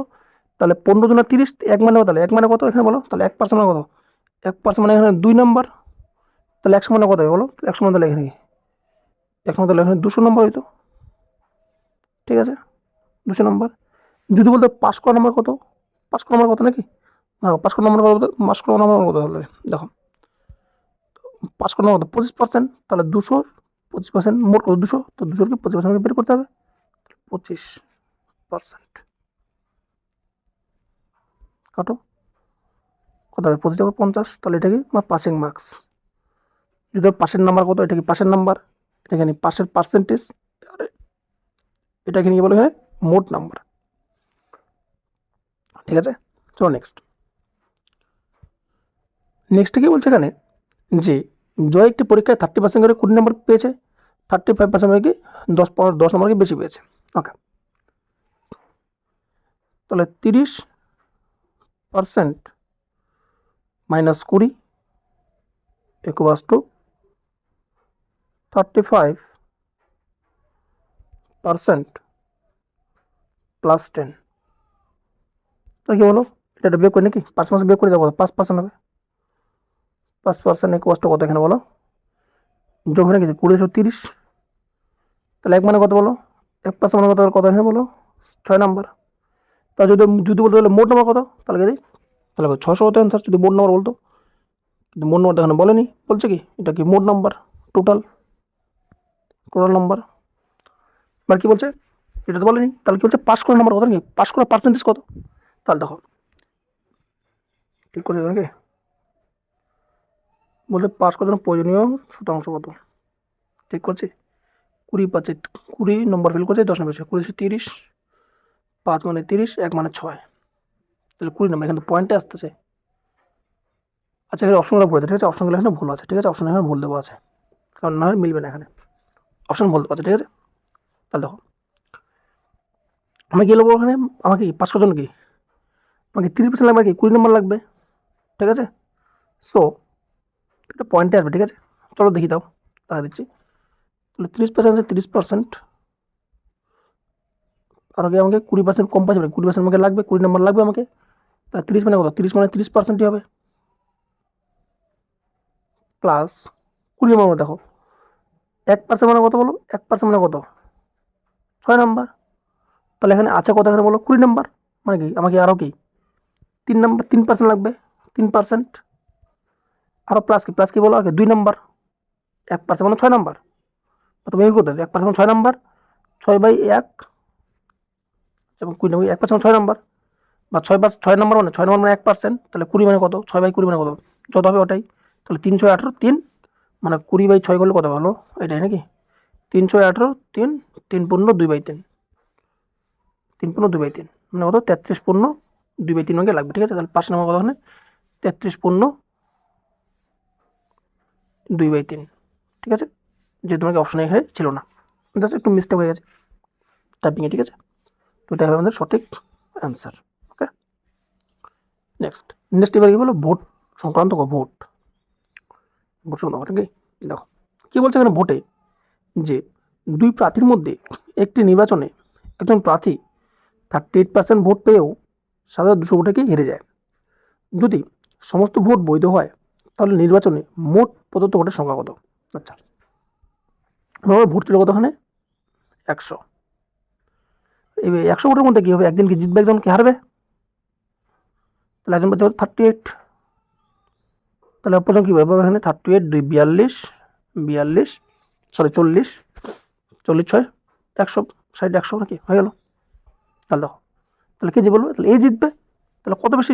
তাহলে 15 × 30, 1 মানে কত? তাহলে 1 মানে কত এখানে বলো? তাহলে 1% মানে কত? 1% মানে এখানে 2 নাম্বার। তাহলে 100 মানে কত হবে বলো? 100 মানে তাহলে এখানে কি 100 তাহলে এখানে 200 নম্বর হইতো। ঠিক আছে, 200 নম্বর। যদি বলতে পাস করা নাম্বার কত, পাস করা নাম্বার কত নাকি, হ্যাঁ পাস করা নাম্বার কত, পাস করা নাম্বার কত? তাহলে দেখো পাস করা নাম্বার কত? 25%। তাহলে 200 25% মোট কত? 200। তো 200 কি 25% বের করতে হবে, 25% কাটো, কত হবে? 25 থেকে 50, তাহলে এটা কি পাসিং মার্কস। যদি পাসের নাম্বার কত, এটা কি পাসের নাম্বার, এটা এখানে পাসের পার্সেন্টেজ, আর এটা এখানে কি বলে এখানে মোট নাম্বার। ঠিক আছে, চলো নেক্সট কি বলছে এখানে যে জয় একটি পরীক্ষায় 30% করে 20 নম্বর পেয়েছে, 35% কি 10 নম্বর কি বেশি পেয়েছে। ওকে, তাহলে 30% -20 ইকুয়ালস টু 35% +10। তো কি বলো, এটা বিয়োগ করে নাকি 5 বিয়োগ করে দেবো, 5% হবে। 5% ইকুয়ালস টু কত এখানে বলো? যোগ হয় নাকি 20 30, তাহলে 1 মানে কত বলো? 1% মানে কত? কত এখানে বলো? 6 নাম্বার। তা যদি বলতে তাহলে মোট নাম্বার কত, তাহলে কি তাহলে 600 হতো অ্যান্সার যদি মোট নাম্বার বলতো, কিন্তু মোট নাম্বারটা এখানে বলেনি। বলছে কি এটা কি মোট নাম্বার, টোটাল নাম্বার। এবার কি বলছে, এটা তো বলেনি। তাহলে কি বলছে পাস করার নাম্বার কত নাকি, পাস করার পার্সেন্টেজ কত? তাহলে দেখো ঠিক করে নাকি বলছে পাস করার জন্য প্রয়োজনীয় শতাংশ কত, ঠিক করছি 20 20 নম্বর ফেল করছে, 10 নম্বর 20 30, 5 মানে 30, 1 মানে 6, তাহলে 20 নম্বর এখানে পয়েন্টে আসতেছে। আচ্ছা এখানে অপশনগুলো ভুল আছে, ঠিক আছে? অপশনগুলো এখানে ভুল আছে, ঠিক আছে? অপশন এখানে ভুল দেওয়া আছে, কারণ না মিলবে না এখানে, অপশন ভুল দেওয়া আছে। ঠিক আছে, তাহলে দেখো আমি কি বলবো ওখানে, আমাকে পাস করার জন্য কি আমাকে 30% লাগবে, কি 20 নম্বর লাগবে। ঠিক আছে, সো এটা পয়েন্টে আসবে। ঠিক আছে, চলো দেখি দাও, দেখা দিচ্ছি। তাহলে 30% আছে, 30% আর আগে আমাকে 20% কম পাচ্ছে, 20% আমাকে লাগবে, 20 নম্বর লাগবে আমাকে। তা 30 মানে কত? 30 মানে 30%ই হবে, প্লাস 20 নম্বর দেখো 1% মানে কত বলো? 1% মানে কত? 6 নাম্বার। তাহলে এখানে আছে কত এখানে বলো? 20 নাম্বার। মানে কি আমাকে আরও কি 3% লাগবে, 3%। আরও প্লাস কি বলো? আগে 2 নাম্বার, 1% মানে 6 নাম্বার। তুমি এই করতে 1% মানে 6 নাম্বার, 6/1 এবং 20 নম্বর 1% 6 নাম্বার, বা 6 নাম্বার মানে 6 নম্বর মানে 1%। তাহলে 20 মানে কত? 6/20 মানে কত? যত হবে ওটাই। তাহলে 3 6 18, 3 মানে 20/6 করলে কত ভালো এটাই নাকি 318 3 3 × 2/3 3 × 2/3 মানে কত 33 পূর্ণ 2/3 ভাগে লাগবে ঠিক আছে তাহলে 5 নম্বর কত ওখানে 33 পূর্ণ 2/3 ঠিক আছে যে তোমাকে অপশন এখানে ছিল না জাস্ট একটু মিস্টেক হয়ে গেছে টাইপিংয়ে ঠিক আছে তো এটা হবে আমাদের সঠিক অ্যান্সার ওকে নেক্সট এবার কি বলো ভোট সংক্রান্ত ভোট সংক্রান্ত কি দেখো কী বলছে এখানে ভোটে যে দুই প্রার্থীর মধ্যে একটি নির্বাচনে একজন প্রার্থী 38% ভোট পেয়েও সাধারণত 200 ভোটে হেরে যায় যদি সমস্ত ভোট বৈধ হয় তাহলে নির্বাচনে মোট প্রদত্ত ভোটের সংখ্যা কত আচ্ছা ভোট ছিল কতখানে 100 এই 100 ভোটের মধ্যে কী হবে একদিন কি জিতবে একজন কি হারবে তাহলে একজন বলতে 38 তাহলে প্রথম কী হবে এখানে 38 2 42 40 6 160 100 নাকি হয়ে গেল তাহলে দেখো তাহলে কে যে বলবে তাহলে এ জিতবে তাহলে কত বেশি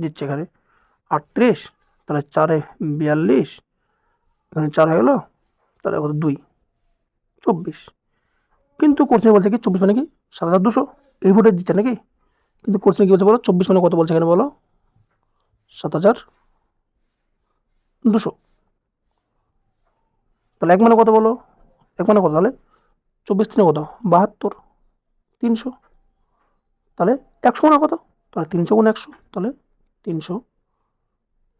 জিতছে এখানে 38 তাহলে 4 42 এখানে 4 হয়ে গেলো তাহলে কত 2 24 কিন্তু কোশ্চেনে বলছে কি 24 মানে কি 7200 এই ভোটে জিতছে নাকি কিন্তু কোশ্চেনে কী বলছে বলো 24 মানে কত বলছে এখানে বলো 7200 তাহলে এক মানে কত বলো এক মানে কত তাহলে 24 3 কত 72 300 তাহলে 100 মানে কত তাহলে 300 × 100 তাহলে 300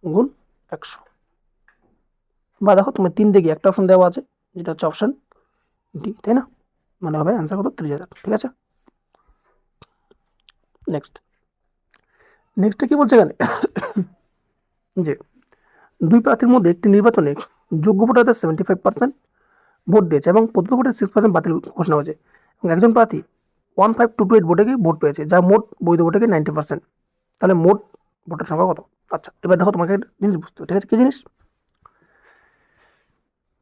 × 100 বা দেখো তুমি 3 দেখি একটা অপশন দেওয়া আছে যেটা হচ্ছে অপশন ডি তাই না মানে হবে অ্যান্সার কত 30,000 ঠিক আছে নেক্সটটা কী বলছে এখানে যে দুই প্রার্থীর মধ্যে একটি নির্বাচনে যোগ্য ভোটারদের 75% ভোট দিয়েছে এবং প্রদত্ত ভোটের 6% বাতিল ঘোষণা হয়েছে এবং একজন প্রার্থী 15228 ভোটে ভোট পেয়েছে যা মোট বৈধ ভোটে 90% তাহলে মোট ভোটের সংখ্যা কত আচ্ছা এবার দেখো তোমাকে একটা জিনিস বুঝতে হবে ঠিক আছে কী জিনিস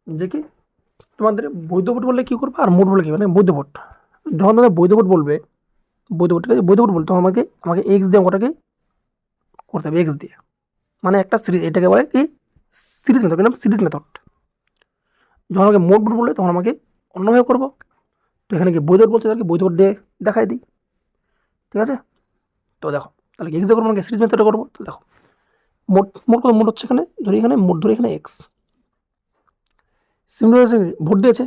যে কি তোমাদের বৈধ ভোট বললে কী করবে আর মোট বললে কী মানে বৈধ ভোট যখন তোমাদের বৈধ ভোট বলবে বৈধ ভোট ঠিক আছে বৈধ ভোট বলতে তখন আমাকে এক্স দিয়ে ওটাকে করতে হবে এক্স দিয়ে মানে একটা সিরিজ এটাকে বলে কি সিরিজ মেথড নাম সিরিজ মেথড যখন আমাকে মোট ভোট বলবে তখন আমাকে অন্যভাবে করবো তো এখানে কি বৈধ ভোট বলছে তাহলে বৈধ ভোট দিয়ে দেখাই দিই ঠিক আছে তো দেখো তাহলে এক্স দিয়ে করবো আমাকে সিরিজ মেথডে করবো তো দেখো মোট মোট কত মোট হচ্ছে এখানে ধরি এখানে মোট ধরে এখানে এক্স ভোট দিয়েছে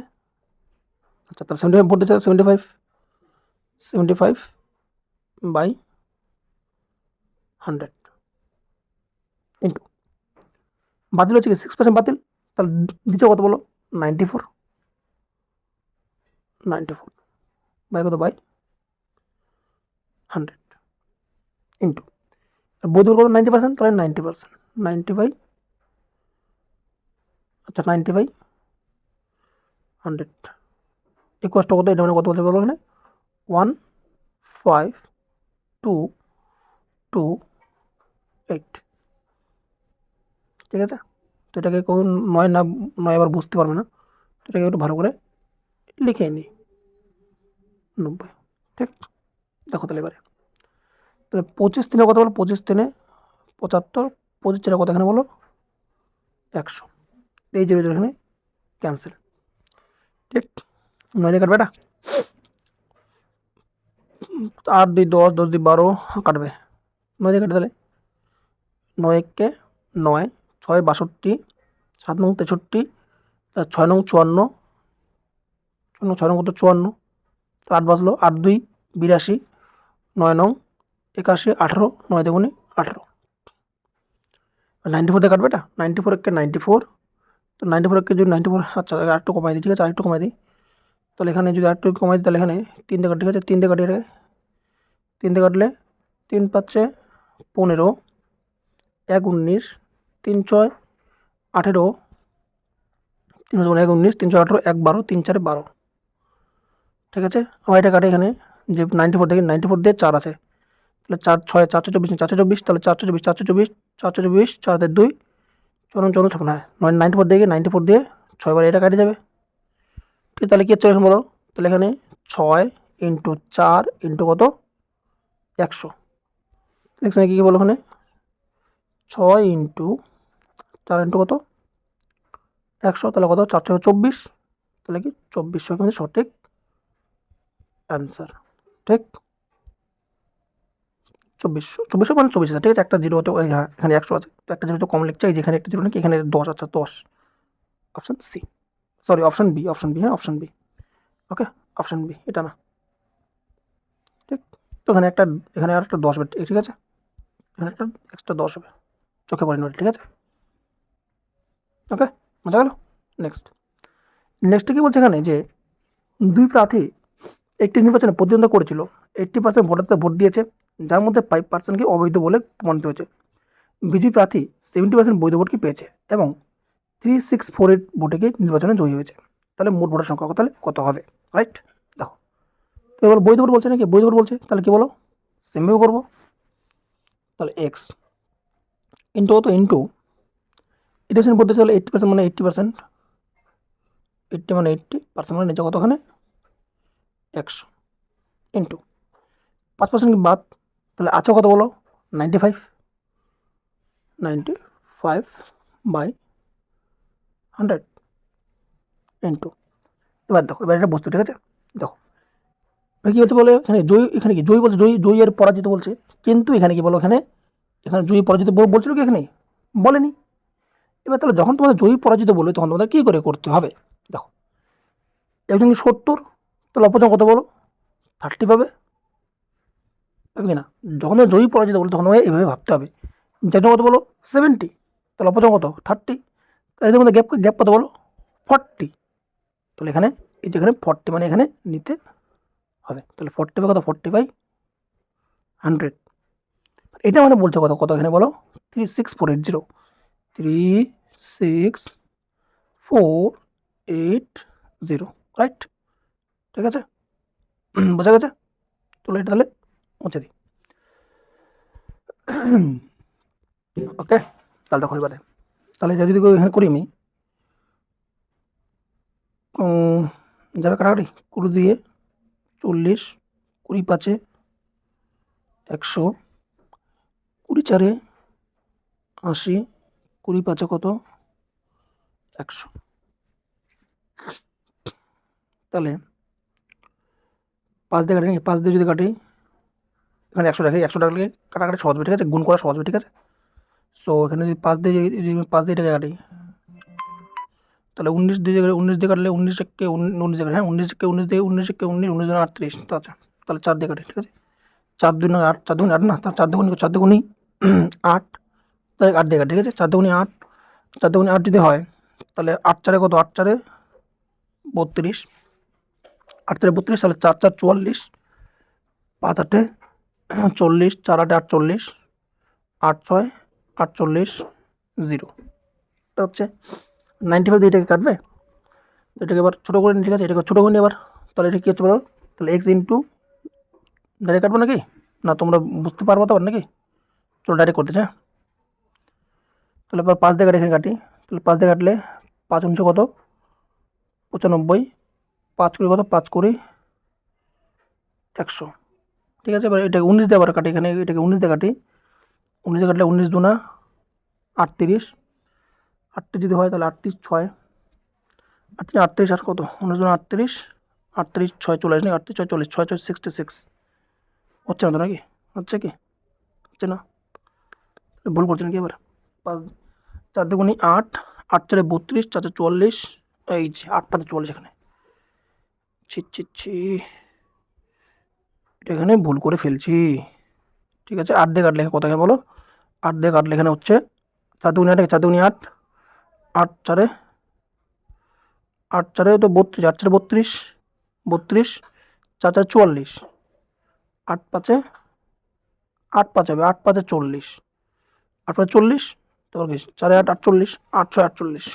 আচ্ছা তাহলে 75 ভোট দিয়েছে 75/100 ইন্টু বাতিল হচ্ছে কি 6% বাতিল তাহলে দিচ্ছে কত বলো 94 বাই কত বাই 100 ইন্টু বৈধ কত 90% তাহলে 90% 90 আচ্ছা 90/100 ইকুয়ালটা কত এটা মানে কত বলতে বলো এখানে 15228 ঠিক আছে তো এটাকে কোন 9 আবার বুঝতে পারবে না তো এটাকে একটু ভালো করে লিখে নিই 90 ঠিক দেখো তাহলে এবারে তাহলে 25 3 কত বলো 25 3 75 25 4 কত এখানে বলো 100 এই 0 0 এখানে ক্যান্সেল ঠিক 9 দিয়ে কাটবে এটা 8 2 10 10 2 12 কাটবে 9 দিয়ে কাটে তাহলে 9 1 9 6 62 7 9 63 6 9 54 6 9 কত 54 8 বাজলো 8 2 82 9 9 81 18 9 দুগুণে 18 94 দিয়ে কাটবে এটা 94 1 94 তো 94 কে যদি 94 আচ্ছা আরেকটু কমাই দিই ঠিক আছে আরেকটু কমাই দিই তাহলে এখানে যদি আরেকটু কমাই দিই তাহলে এখানে 3 দিয়ে কাট ঠিক আছে 3 দিয়ে কাটিয়ে 3 দিয়ে কাটলে 3 5 15 1 19 3 6 18 3 1 19 3 6 18 1 12 3 4 12 ঠিক আছে আবার এটা কাটে এখানে যে 94 দেখি 94 দিয়ে 4 আছে তাহলে 4 6 424 424 তাহলে 424 424 424 4 দিয়ে 2 54 54 হ্যাঁ 94 দিয়ে 94 দিয়ে 6 বার এটা কাটে যাবে ঠিক তাহলে কি হচ্ছে এখানে বলো তাহলে এখানে 6 ইন্টু 4 ইন্টু কত 100 এখানে কী বলো এখানে 6 ইন্টু 4 ইন্টু কত 100, তাহলে কত 424, তাহলে কি 2400 কিন্তু সঠিক অ্যান্সার। ঠিক 2400 মানে 24,000, ঠিক আছে। একটা জিরো তো হ্যাঁ এখানে 100 আছে, তো একটা জিরো তো কম লিখছে, এই যে এখানে একটা জিরো নাকি, এখানে 10, আচ্ছা 10, option C, sorry option B, হ্যাঁ option B, okay option B, এটা না, ঠিক। তো এখানে আর একটা 10 হবে, ঠিক আছে, এখানে একটা এক্সট্রা 10 হবে, চোখে পড়েনি ওটা, ঠিক আছে, ওকে বোঝা গেল। নেক্সট কি বলছে এখানে, যে দুই প্রার্থী একটি নির্বাচনে প্রতিদ্বন্দ্বিতা করেছিল, 80% ভোটারদের ভোট দিয়েছে, যার মধ্যে 5%কে অবৈধ বলে প্রমাণিত হয়েছে। বিজয়ী প্রার্থী 70% বৈধ ভোট কি পেয়েছে এবং 3648 ভোটে কি নির্বাচনে জয়ী হয়েছে। তাহলে মোট ভোটার সংখ্যা তাহলে কত হবে, রাইট? দেখো, তো এবার বৈধ ভোট বলছে নাকি, বৈধ ভোট বলছে, তাহলে কি বলো, সেমভাবে করবো। তাহলে এক্স ইন্টু কত, ইন্টু 80% ভোট দিয়েছে, তাহলে 80% মানে 80%, 80 মানে 80% মানে নিচে কতখানে 100, ইন্টু 5% বাদ, তাহলে আছে কত বলো 95, 95/100, ইন্টু, এবার দেখো, এবার এটা বস্তু, ঠিক আছে। দেখো কী বলছে বলে, এখানে জয়ী, এখানে কি জয়ী বলছে, জয়ী আর পরাজিত বলছে, কিন্তু এখানে কি বলো, এখানে জয়ী পরাজিত বলছিল কি, এখানে বলেনি। এবার তাহলে যখন তোমাদের জয়ী পরাজিত বলবে, তখন তোমাদের কী করে করতে হবে, দেখো একজন 70, তাহলে অপরজন কত বলো 30 পাবে, কি না? যখন জয়ী পরাজিত বলো, তখন এভাবে ভাবতে হবে, যেটা কত বলো 70, তাহলে অপরজন কত 30, তাহলে এদের মধ্যে গ্যাপ কত বলো 40, তাহলে এখানে এই যেখানে 40 মানে এখানে নিতে হবে, তাহলে 40 কত 40/100, এটা মানে বলছে কত কত এখানে বলো 36480, 36480, রাইট, ঠিক আছে, বোঝা গেছে। চলো এটা তাহলে মুছে দিই, ওকে। তাহলে দেখো এবারে, তাহলে এটা যদি এখানে করি আমি, যাবে কাটাকাটি, 20 দিয়ে 40, 20 5-এ 100, 20 4-এ 80, 20 5-এ কত 100, তাহলে 5 দিয়ে কাটি, 5 দিয়ে যদি কাটি, এখানে 100 রাখি, 100 টাকা কাটাকাটি সহজ হবে, ঠিক আছে, গুণ করা সহজ হবে, ঠিক আছে। সো এখানে যদি 5 দিয়ে 5 দিয়ে টাকা কাটি, তাহলে 19 দিয়ে 19 দিয়ে কাটলে 19 একে 19 দিয়ে, হ্যাঁ 19 একে 19 দিয়ে 19 একে 19, 19 38, তো আচ্ছা, তাহলে 4 দিয়ে কাটি, ঠিক আছে, 4 2 8, 4 2 8 না, তার 4 2 8, তাহলে 8 দিয়ে কাটি, ঠিক আছে, 4 2 8, 4 2 8 যদি হয়, তাহলে 8 4-এ কত, 8 4-এ 32, 8 4-এ 32, তাহলে 4 4 44, 5 8-এ 40, 4 8-এ 48, 8 6 48, 0, এটা হচ্ছে 95 দিয়ে এটাকে কাটবে, এটাকে এবার ছোটো করে নিই, ঠিক আছে, এটাকে ছোটো করে নিই এবার, তাহলে এটা কী হচ্ছে বলো, তাহলে এক্স ইন্টু, ডাইরেক্ট কাটবো নাকি, না তোমরা বুঝতে পারবো তো নাকি, চলো ডাইরেক্ট করতে চাই, তাহলে এবার 5 দিয়ে কাটি, এখানে কাটি, তাহলে 5 দিয়ে কাটলে 5 19 কত 95, 5 20 কত 5 20 100, ঠিক আছে। এবার এটাকে 19 দিয়ে আবার কাটি, এখানে এটাকে 19 দিয়ে কাটি, 19 দিয়ে কাটলে 19 2 38, 38 যদি হয় তাহলে 38 6, 38 38 আর কত 19 2 38, 38 6 40 নাকি, 38 6 40, 6 6 66, হচ্ছে না তো নাকি, হচ্ছে কি, হচ্ছে না, ভুল করছে নাকি এবার, 4 দুগুণে 8, 8 4-এ 32, 4 4 44, এই যে 8 5 44, এখানে ছি, এটা এখানে ভুল করে ফেলছি, ঠিক আছে। 8 দিয়ে কাটলে কত বলো, 8 দিয়ে কাটলে এখানে হচ্ছে 4 দুগুণে 8, 4 দুগুণে 8, 8 4-এ 8 4-এ তো 32, 8 4-এ 32, 32, 4 4 44, 8 5-এ 8 5 হবে, 8 5-এ 40, 8 5 40, তারপর কি 4 8 48, 8 6 48,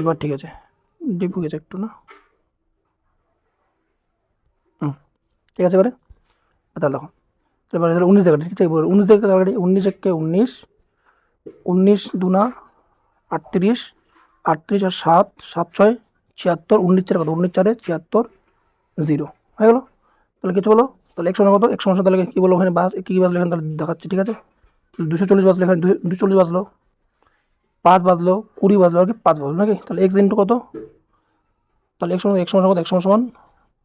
এবার ঠিক আছে, ডিপু গেছে একটু না, ঠিক আছে। এবারে তাহলে দেখো, এবারে 19 দিয়ে কাটি, ঠিক আছে, 19 দিয়ে কাটি, 19 একে 19, 19 2 38, 38 আর 7 7 6 76, 19 4 কত 19 4-এ 76, 0 হয়ে গেলো। তাহলে কিছু বলো, তাহলে 100 কত 100 তাহলে কী বলো, ওখানে বাস কী বাজলো এখানে, তাহলে দেখাচ্ছি, ঠিক আছে, 240 বাজলো, এখানে 240 বাজলো, 5 বাজলো, 20 বাজলো আর কি 5 বাজলো নাকি, তাহলে এক্স ইন্টু কত, তাহলে এক্স সমান কত, এক্স সমান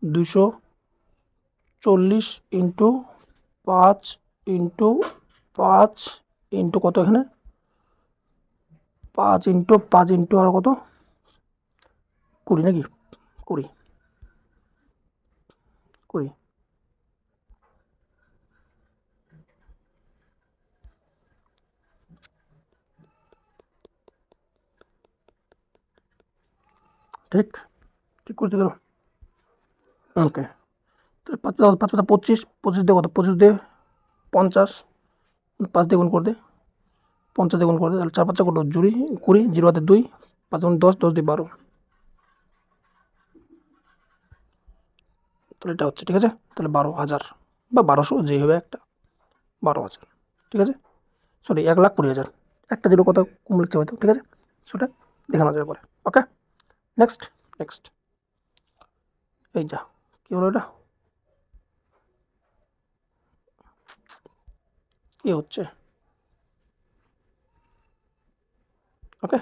240 ইন্টু 5 ইন্টু 5 ইন্টু কত, এখানে 5 ইন্টু 5 ইন্টু আর কত 20 নাকি, 20 ঠিক ঠিক করতে দিল। ওকে, তাহলে 5 5 25, 25 দিয়ে কত, 25 দিয়ে 50, 5 দিয়ে গুণ করে দে, 50 দিয়ে গুণ করে দে, তাহলে 4 5 কত 20, 0 হাতে 2, 5 10, 10 দিয়ে 12, তাহলে এটা হচ্ছে, ঠিক আছে, তাহলে 12,000 বা 1200 যেই হবে একটা, 12,000, ঠিক আছে, সরি 1,20,000, একটা জিরো কথা কম লিখতে হয়তো, ঠিক আছে, সেটা দেখানো যাবে পরে। ওকে, নেক্সট নেক্সট, এই যা কী হলো, এটা কী হচ্ছে, ওকে,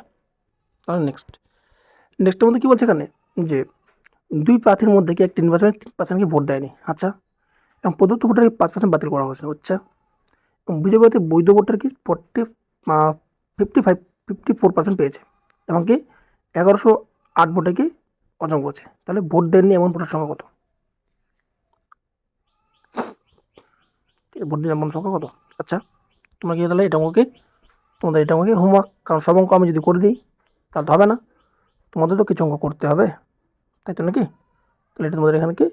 তাহলে নেক্সটের মধ্যে কী বলছে এখানে, যে দুই প্রার্থীর মধ্যে কি একটি নির্বাচনে 3% ভোট দেয়নি, আচ্ছা, এবং প্রদত্ত ভোটারকে 5% বাতিল করা হয়েছে, আচ্ছা, এবং বিজেপি প্রার্থী বৈধ ভোটার কি 54% পেয়েছে, এবং কি 1108 ভোটে কি অযোগ্য আছে, তাহলে ভোট দেননি এমন ভোটার সংখ্যা কত, ভোট দেন এমন সংখ্যা কত, আচ্ছা, তোমরা কি তাহলে তোমাদের এটা আমাকে হোমওয়ার্ক, কারণ সব অঙ্ক আমি যদি করে দিই তাহলে তো হবে না, তোমাদের তো কিছু অঙ্ক করতে হবে, তাই তো নাকি, তাহলে এটা তোমাদের এখানে কি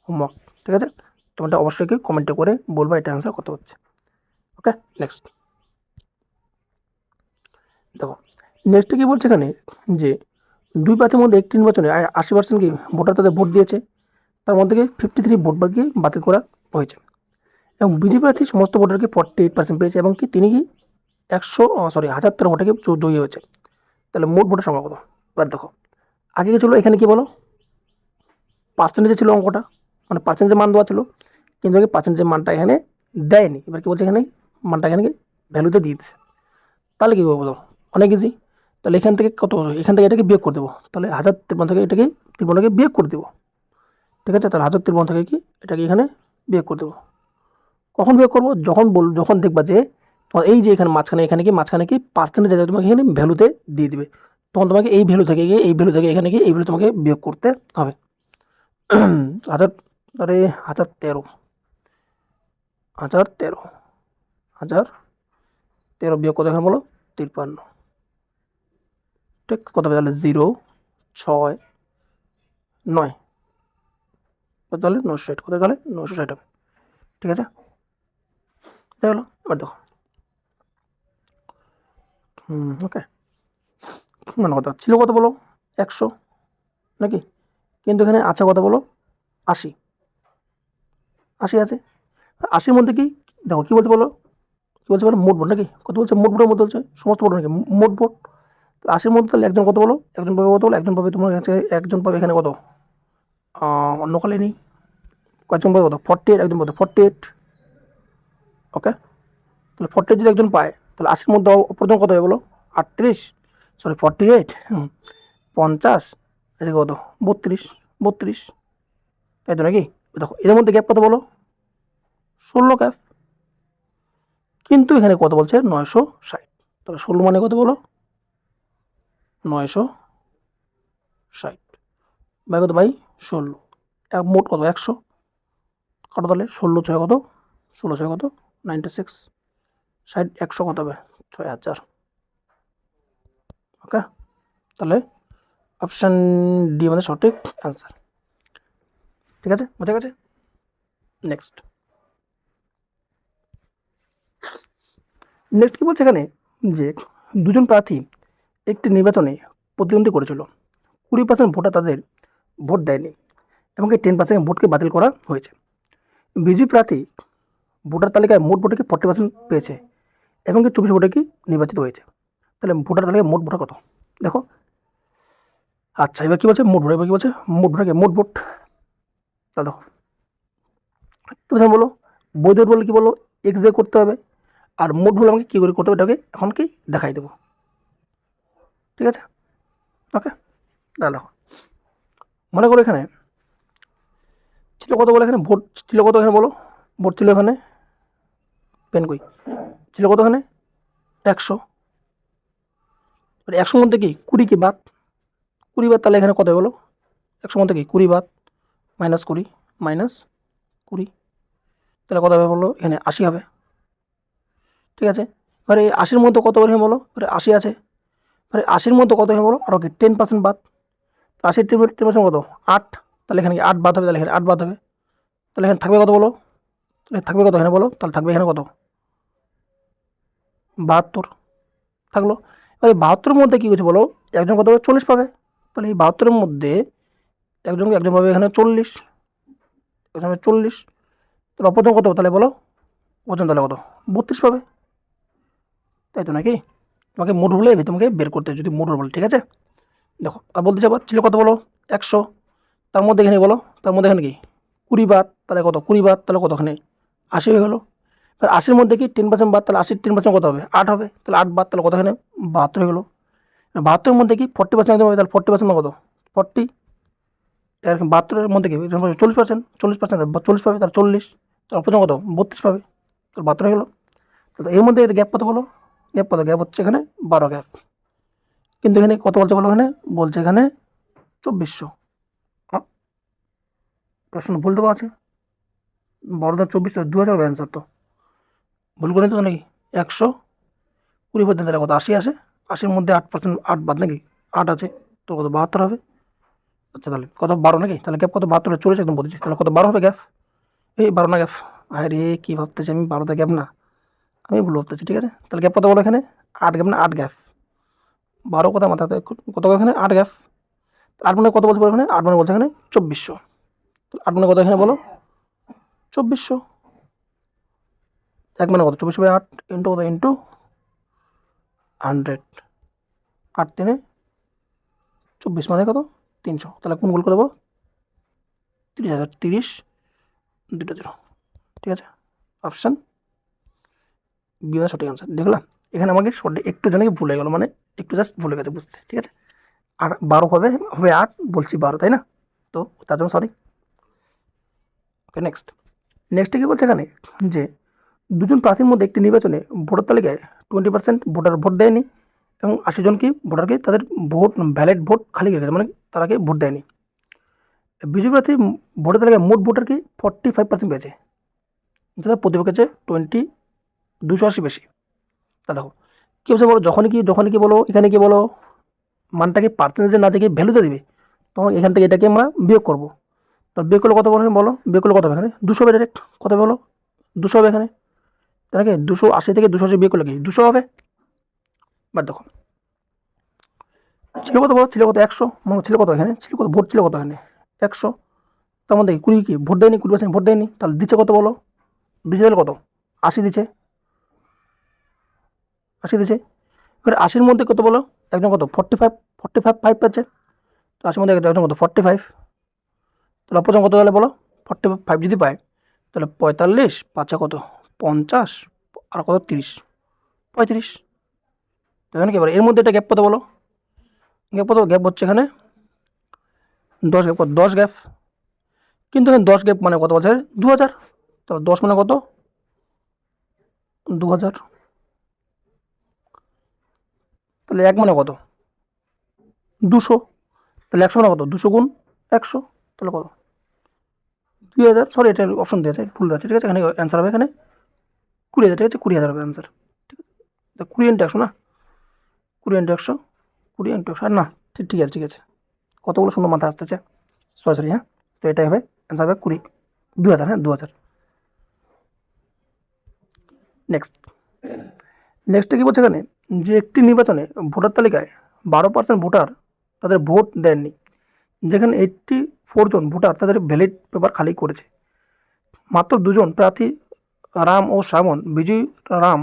হোমওয়ার্ক, ঠিক আছে, তোমরা অবশ্যই কি কমেন্টে করে বলবা এটা অ্যান্সার কত হচ্ছে। ওকে, নেক্সট দেখো, নেক্সটে কী বলছে এখানে, যে দুই প্রার্থীর মধ্যে একটি নির্বাচনে 80% কি ভোটার তাদের ভোট দিয়েছে, তার মধ্যে কি 53 ভোট বাকি বাতিল করা হয়েছে, এবং বিজেপি প্রার্থী সমস্ত ভোটারকে 48% পেয়েছে, এবং কি তিনি কি 1013 ভোটে জয়ী হয়েছে, তাহলে মোট ভোটের সংখ্যা কত, এবার দেখো আগে কি ছিল, এখানে কি বলো পার্সেন্টেজে ছিল অঙ্কটা, মানে পার্সেন্টেজের মান দেওয়া ছিল, কিন্তু পার্সেন্টেজের মানটা এখানে দেয়নি, এবার কি বলছে এখানে মানটা এখানে ভ্যালুতে দিয়ে দিচ্ছে, তাহলে কী করবো, অনেক ইজি, তাহলে এখান থেকে কত, এখান থেকে এটাকে বিয়োগ করে দেবো, তাহলে 1053 থেকে এটাকে 53টাকে বিয়োগ করে দেবো, ঠিক আছে, তাহলে 1053 থেকে কি এটাকে এখানে বিয়োগ করে দেবো, কখন বিয়োগ করবো, যখন দেখবা যে তোমার এই যে এখানে মাঝখানে কি পার্সেন্টেজ আছে, তোমাকে এখানে ভ্যালুতে দিয়ে দিবে, তখন তোমাকে এই ভ্যালু থেকে গিয়ে এই ভ্যালু থেকে এখানে গিয়ে এই ভ্যালু তোমাকে বিয়োগ করতে হবে। 1000, আরে 1013, 1013, 1013 বিয়োগ কত এখানে বলো 53, ঠিক কত হবে, তাহলে 0 6 9, কত তাহলে 960, কত তাহলে 960 হবে, ঠিক আছে, এটা হলো, এবার দেখো ওকে, মানে কথা ছিল কত বলো 100 নাকি, কিন্তু এখানে আছে কত বলো 80, 80 আছে, 80-র মধ্যে কি দেখো কী বলতে বলো, কী বলছে বলো মোট ভোট নাকি, কত বলছে মোট ভোটের মধ্যে বলছে সমস্ত ভোট নাকি মোট ভোট, 80-র মধ্যে তাহলে একজন কত বলো, একজন পাবে কত বলো, একজন পাবে তোমার কাছে, একজন পাবে এখানে কত, অন্য কলে নেই, কয়েকজন পাবে কত 48, একজন পাবে 48, ওকে, তাহলে 48 যদি একজন পায়, তাহলে 80-র মধ্যে অপরজন কত হবে বলো 38, সরি 48, 50, এদিকে কত 32, 32, তাই তো নাকি, দেখো এদের মধ্যে গ্যাপ কত বলো 16 গ্যাপ, কিন্তু এখানে কত বলছে 960, তাহলে 16 মানে কত বলো 960 বাই কত বাই 16, মোট কত 100, কত তাহলে 16 ছয় কত, 16 ছয় কত 96, 60 100 কত হবে 6000, ওকে, তাহলে অপশান ডি আমাদের সঠিক অ্যান্সার, ঠিক আছে, বোঝা গেছে, নেক্সট কী বলছে এখানে, যে দুজন প্রার্থী একটি নির্বাচনে প্রতিদ্বন্দ্বী করেছিল, 20% ভোটার তাদের ভোট দেয়নি, এবং 10% ভোটকে বাতিল করা হয়েছে, বিজেপি প্রার্থী ভোটার তালিকায় মোট ভোটে 40% পেয়েছে, এবং 24 ভোটে কি নির্বাচিত হয়েছে, তাহলে ভোটার তালিকায় মোট ভোটার কত দেখো, আচ্ছা এবার কী বলছে মোট ভোট, এবার কী বলছে মোট ভোটারকে মোট ভোট, তা দেখো তুমি বলো বৈধ ভোট বলে কী বলো এক্স দিয়ে করতে হবে, আর মোট ভুল আমাকে কী করে করতে হবে এটাকে এখন কি দেখাই দেবো, ঠিক আছে, ওকে। তাহলে দেখো, মনে করো এখানে ছিল কত বলো, এখানে ভোট ছিল কত, এখানে বলো ভোট ছিল এখানে, পেন কই, ছিল কত এখানে 100, 100 মধ্যে কি 20 কি বাদ, 20 বাদ, তাহলে এখানে কত বলো 100 মধ্যে কি 20 বাদ, -20 -20, তাহলে কত হবে বলো, এখানে 80 হবে। ঠিক আছে, এবারে এই 80-র মধ্যে কত এখানে বলো, এবারে 80 আছে, এবারে 80-র মধ্যে কত এখানে বলো, আরও কি 10% বাদ, 80 10% কত 8, তাহলে এখানে 8 বাদ হবে, তাহলে এখানে 8 বাদ হবে, তাহলে এখানে থাকবে কত বলো, তাহলে থাকবে কত এখানে বলো, তাহলে থাকবে এখানে কত 72 থাকলো। এবার এই 72-এর মধ্যে কী হচ্ছে বলো, একজন কত 40 পাবে, তাহলে এই 72-এর মধ্যে একজন পাবে এখানে 40, একজন পাবে 40, তাহলে অপরজন কত তাহলে বলো, অপরজন তাহলে কত 32 পাবে, তাই তো নাকি? তোমাকে মোট বলে তোমাকে বের করতে হবে, যদি মোট বলে, ঠিক আছে। দেখো আর বলতে চাই, ছিল কত বলো 100, তার মধ্যে এখানে বলো, তার মধ্যে এখানে কি 20 বাদ, তাহলে কত 20 বাদ, তাহলে কত এখানে 80 হয়ে গেলো। এবার 80-র মধ্যে কি 10% বাদ, তাহলে 80-র 10% কত হবে 8 হবে, তাহলে 8 বাদ, তাহলে কত এখানে 72 হয়ে গেলো। 72-এর মধ্যে কি 40% হবে, তাহলে 40% কত 40, এর 72-এর মধ্যে কি 40%, 40 পাবে, তাহলে 40, তার অপরজন কত 32 পাবে, তাহলে 72 হয়ে গেলো। তো এর মধ্যে এর গ্যাপ কত হলো, গ্যাপ কত, গ্যাপ হচ্ছে এখানে 12 গ্যাপ, কিন্তু এখানে কত বলছে বলো, এখানে বলছে এখানে 2400, প্রশ্ন ভুল দেওয়া আছে, 12,2400, 2000 হবে অ্যান্সার, তো ভুল করে তো নাকি 120 পর্যন্ত, তাহলে কত 80 আসে, 80-র মধ্যে 8%, 8 বাদ নাকি 8 আছে, তো কত 72 হবে। আচ্ছা তাহলে কত 12 নাকি, তাহলে গ্যাপ কত 72, চলেছে একদম বলছি, তাহলে কত 12 হবে গ্যাপ, এই 12 না গ্যাপ, আরে কী ভাবতেছি আমি, 12টা গ্যাপ না, আমি ভুল ভাবতেছি, ঠিক আছে। তাহলে গ্যাপ কত বলো এখানে 8 গ্যাপ না 8 গ্যাপ, 12 কথা মাথাতে কত এখানে 8 গ্যাপ, 8 মানে কত বলতে পারো এখানে, 8 মানে বলছে এখানে 2400, 8 মানে কত এখানে বলো 2400, 1 মানে কত 24/8 ইন্টু কত ইন্টু 100, 8 3 24 মানে কত 300, তাহলে কোন গোল করে বলো 30,000, 30 2 0, ঠিক আছে, অপশান বি মানে সঠিক আনসার। দেখলাম এখানে আমাকে একটু জন্য ভুলে গেলো, মানে একটু জাস্ট ভুলে গেছে বুঝতে, ঠিক আছে। আর 12 হবে, হবে 8, বলছি 12 তাই না, তো তার জন্য সরি। ওকে নেক্সটে কী বলছে এখানে, যে দুজন প্রার্থীর মধ্যে একটি নির্বাচনে ভোটার তালিকায় 20% ভোটার ভোট দেয়নি এবং 80 জন কি ভোটারকে তাদের ভোট ভ্যালিড ভোট খালি রেখেছে, মানে তারাকে ভোট দেয়নি। বিজেপি প্রার্থী ভোটার তালিকায় মোট ভোটার কি 45% পেয়েছে, যেটা প্রতিপক্ষের চেয়ে 280 বেশি। তা দেখো কী বলছে বলো, যখনই কি বলো এখানে কি বলো, মানটাকে পার্সেন্টেজে না দেখে ভ্যালুতে দিবে, তখন এখান থেকে এটাকে আমরা বিয়োগ করবো, তো বিয়োগ করলে কত বলো, বিয়োগ করলে কত হবে এখানে 200 হবে, ডাইরেক্ট কত বলো 200 হবে এখানে, তাই নাকি 280 থেকে 280 বিয়োগ করলে কি 200 হবে। বাট দেখো ছিল কত বলো, ছিল কত 100, মানে ছিল কত এখানে, ছিল কত ভোট ছিল কত এখানে 100, তার মধ্যে 20 কি ভোট দেয়নি, 20% ভোট দেয়নি, তাহলে দিচ্ছে কত বলো, দিচ্ছে তাহলে কত 80 দিচ্ছে, 80 দিচ্ছে। এবার 80-র মধ্যে কত বলো, একজন কত 45 পাচ্ছে, তো 80-র মধ্যে একজন কত 45, তাহলে অপরজন কত তাহলে বলো 45 যদি পায়, তাহলে 45 পাঁচা কত 50, আর কত 30, 35, তাই নাকি। এবার এর মধ্যে এটা গ্যাপ কত বলো, গ্যাপ কত, গ্যাপ হচ্ছে এখানে 10 গ্যাপ, 10 গ্যাপ, কিন্তু এখানে 10 গ্যাপ মানে কত বলছে 2000, তাহলে 10 মানে কত 2000, তাহলে 1 মানে কত 200, তাহলে 100 মানে কত 200 গুণ 100, তাহলে কত 2000, সরি এটা অপশন দেওয়া আছে ভুল আছে, ঠিক আছে, এখানে অ্যান্সার হবে এখানে 20,000, ঠিক আছে 20,000 হবে অ্যান্সার, ঠিক আছে। 20 ইন্টু 100 না, 20 ইন্টু 100, 20 ইন্টু 100 না, ঠিক আছে, ঠিক আছে, কতগুলো শূন্য মাথায় আসতেছে, সরি হ্যাঁ, তো এটাই হবে অ্যান্সার হবে 2000, হ্যাঁ 2000। নেক্সটে কী বলছে এখানে, যে একটি নির্বাচনে ভোটার তালিকায় 12% ভোটার তাদের ভোট দেননি, যেখানে 84 জন ভোটার তাদের ভ্যালিড পেপার খালি করেছে। মাত্র 2 জন প্রার্থী রাম ও শ্রাবণ বিজয়ী রাম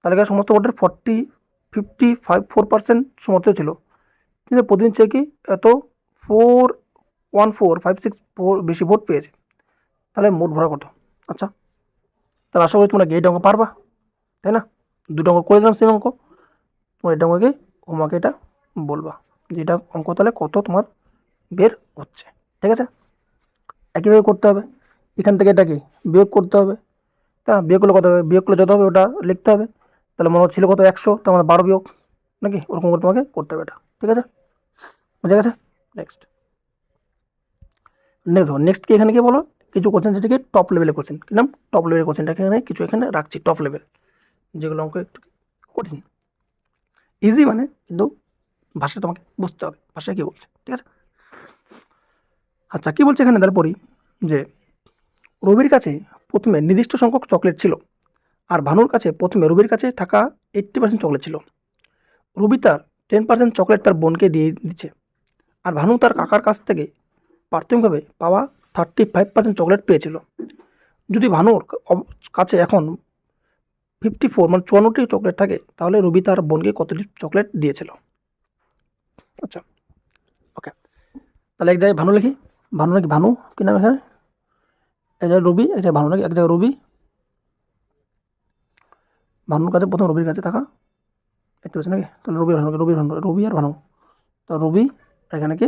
তালিকায় সমস্ত ভোটের 54% সমর্থিত ছিল, কিন্তু প্রতিদিন চেয়ে এত 414,564 বেশি ভোট পেয়েছে, তাহলে মোট ভোটার কত। আচ্ছা তাহলে আশা করি তোমরা এই অঙ্ক পারবা, তাই না, 2টা অঙ্ক করে দিলাম সেম অঙ্ক, তোমার এটা অঙ্ককে হোমওয়ার্কে এটা বলবা যে এটা অঙ্ক তাহলে কত তোমার বের হচ্ছে। ঠিক আছে, একইভাবে করতে হবে। এখান থেকে এটা কি বিয়োগ করতে হবে, হ্যাঁ বিয়োগ করলে কত হবে, বিয়োগ করলে যত হবে ওটা লিখতে হবে। তাহলে মনে ছিল কত 100, তার মানে 12 বিয়োগ নাকি ওরকম করে তোমাকে করতে হবে এটা। ঠিক আছে, বুঝা গেছে। নেক্সট নেক্সট কি এখানে কি বলো, কিছু কোশ্চেন যেটাকে টপ লেভেলের কোশ্চেন, কি নাম, টপ লেভেলের কোশ্চেনটাকে এখানে কিছু এখানে রাখছি টপ লেভেল, যেগুলো অঙ্ক একটু কঠিন। ইজি মানে কিন্তু ভাষা তোমাকে বুঝতে হবে ভাষায় কী বলছে। ঠিক আছে, আচ্ছা কী বলছে এখানে তাহলে পড়ি যে রবির কাছে প্রথমে নির্দিষ্ট সংখ্যক চকলেট ছিল, আর ভানুর কাছে প্রথমে রবির কাছে থাকা 80% চকলেট ছিল। রবি তার 10% চকলেট তার বোনকে দিয়ে দিচ্ছে, আর ভানু তার কাকার কাছ থেকে প্রাথমিকভাবে পাওয়া 35% চকলেট পেয়েছিল। যদি ভানুর কাছে এখন 54 মানে 54টি চকলেট থাকে, তাহলে রবি তার বোনকে কতটি চকলেট দিয়েছিল। আচ্ছা ওকে, তাহলে এক জায়গায় ভানু লিখি, ভানু নাকি ভানু কি নাম এখানে, এক জায়গায় রবি, এক জায়গায় ভানু নাকি, এক জায়গায় রবি, ভানুর কাছে প্রথম রবির কাছে থাকা 80% নাকি, তাহলে রবি ভানু, রবি ভানু, রবি আর ভানু, তো রবি আর এখানে কি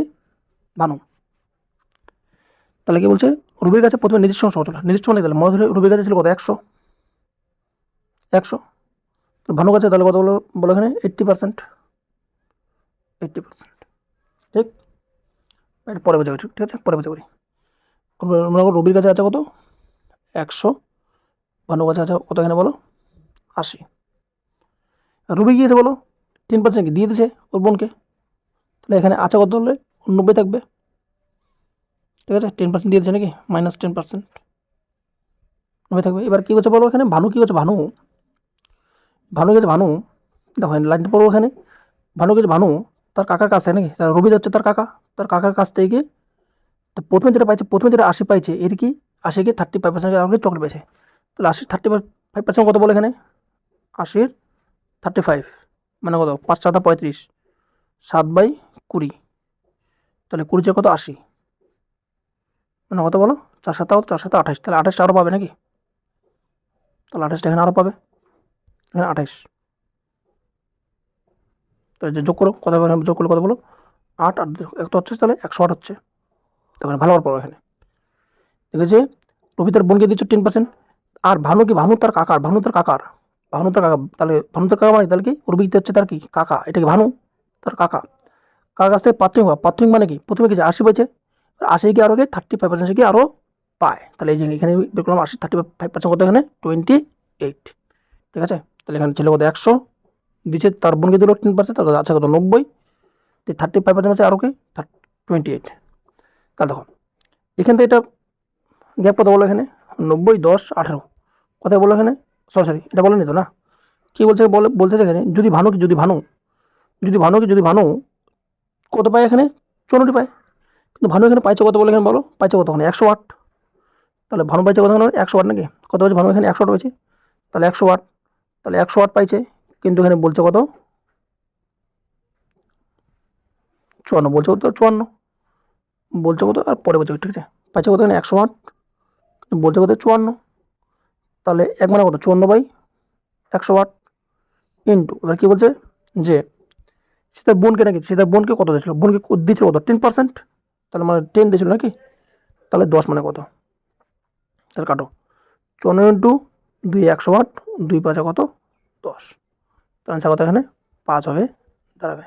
ভানু। তাহলে কি বলছে রবির কাছে প্রথমে নির্দিষ্ট সংখ্যা ছিল, নির্দিষ্ট মানে তাহলে মনে ধরে রবির কাছে ছিল কত 100, তো ভানু কাছে তাহলে কত বলো বলো এখানে 80%, ঠিক, পরে বোঝা ঠিক আছে, পরে বোঝা করি। মনে করো রবির কাছে আছে কত 100, ভানুর কাছে আছে কত এখানে বলো 80, রবি গিয়েছে বলো 10% কি দিয়ে দিয়েছে ওর বোনকে, তাহলে এখানে আছে কত হলে 90 থাকবে। ঠিক আছে, 10% দিয়ে দিচ্ছে নাকি, -10% 90 থাকবে। এবার কী করছে বলো এখানে ভানু কী করছে, ভানু গেছে ভানু, দেখো লাইনটা পড়বো এখানে, ভানু গেছে ভানু তার কাকার কাছ থেকে নাকি, তার রবি হচ্ছে তার কাকা, তার কাকার কাছ থেকে তো প্রথমে যেটা পাইছে, প্রথমে যেটা 80 পাইছে, এর কি 80 কি 35% আমাকে চকলেট পেয়েছে, তাহলে 80 35% কত বলে এখানে, 80 35 মানে কত 5 7 35, 7/20, তাহলে 20 কত 80, মানে কত বলো 4 7 28, তাহলে 28টা আরও পাবে নাকি, তাহলে 28টা এখানে আরও পাবে, এখানে 28, তাহলে যে যোগ করো কত হবে, যোগ করলে কত বলো 8 আর এক তো হচ্ছে, তাহলে 108 হচ্ছে। তারপরে ভালো পড়ো এখানে দেখেছে রবি তার বোনকে দিচ্ছ 10%, আর ভানু কি ভানু তার কাকার, তাহলে ভানু তার কাকা মানে তাহলে কি রবি হচ্ছে তার কি কাকা, এটা কি ভানু তার কাকা, কার কাছ থেকে প্রাথমিক মানে কি প্রথমে কি 80 পেয়েছে, 80 কি আরও কি 35% কি আরও পায়, তাহলে এই যে এখানে দেখলাম 80 35% কত এখানে 28। ঠিক আছে, তাহলে এখানে ছেলে কত 100 দিচ্ছে, তার বোনকে দিল 10%, তাহলে আছে কত 90, 35% আছে আরও কি 28। তাহলে দেখো এখান থেকে এটা গ্যাপ কত বলো এখানে 90 10 18 কোথায় বলো এখানে, সরি এটা বলেনি তো না, কী বলছে বলতেছে এখানে যদি ভানু কত পায় এখানে 54 পায়, কিন্তু ভানু এখানে পাইছে কত বলে এখানে বলো, পাইছে কত ওখানে 108, তাহলে ভানু পাইছে কত এখানে 108 নাকি, কত হচ্ছে ভানু এখানে 108 পাইছে, তাহলে 108, তাহলে 108 পাইছে, কিন্তু এখানে বলছে কত 54, বলছে কত 54, বলছে কত আর পরে বলছে, ঠিক আছে পাইছে কত এখানে 108, বলছে কত 54, তাহলে এক মানে কত 54/108 ইন্টু, এবার কী বলছে যে সে তার বোনকে নাকি, সে তার বোনকে কত দিয়েছিল, বোনকে দিয়েছিল কত 10%, তাহলে মানে 10 দিয়েছিল নাকি, তাহলে 10 মানে কত, তাহলে কাটো 54 ইন্টু 2 108, 2 5 কত 10, তাহলে আনসার কত এখানে 5 হবে দাঁড়াবে।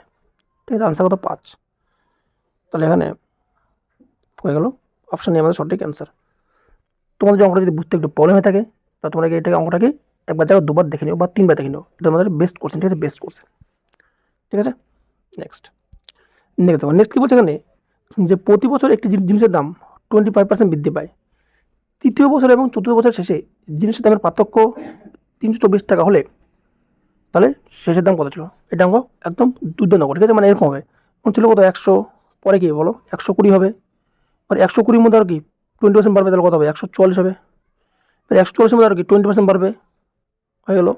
ঠিক আছে, আনসার কত 5, তাহলে এখানে হয়ে গেল অপশান নিয়ে আমাদের সঠিক অ্যান্সার। তোমাদের যে অঙ্কটা যদি বুঝতে একটু প্রবলেম হয়ে থাকে, তা তোমরা এটাকে অঙ্কটাকে একবার যাও, দুবার দেখে নিও বা 3বার দেখে নিও, এটা আমাদের বেস্ট কোশ্চেন। ঠিক আছে, বেস্ট কোশ্চেন। ঠিক আছে, নেক্সট কী বলছে এখানে যে প্রতি বছর একটি জিনিসের দাম 25% বৃদ্ধি পায়, তৃতীয় বছর এবং চতুর্থ বছর শেষে জিনিসের দামের পার্থক্য 324 টাকা হলে তাহলে শেষের দাম কত ছিল। এটা অঙ্ক একদম দুর্দান্ত অঙ্ক। ঠিক আছে, মানে এরকম হবে, ছিল কত 100, পরে কি বলো 120 হবে, আর 120 মধ্যে আর কি 20% বাড়বে, তাহলে কত হবে 144 হবে, 144 মধ্যে আর কি 20% বাড়বে, হয়ে গেলো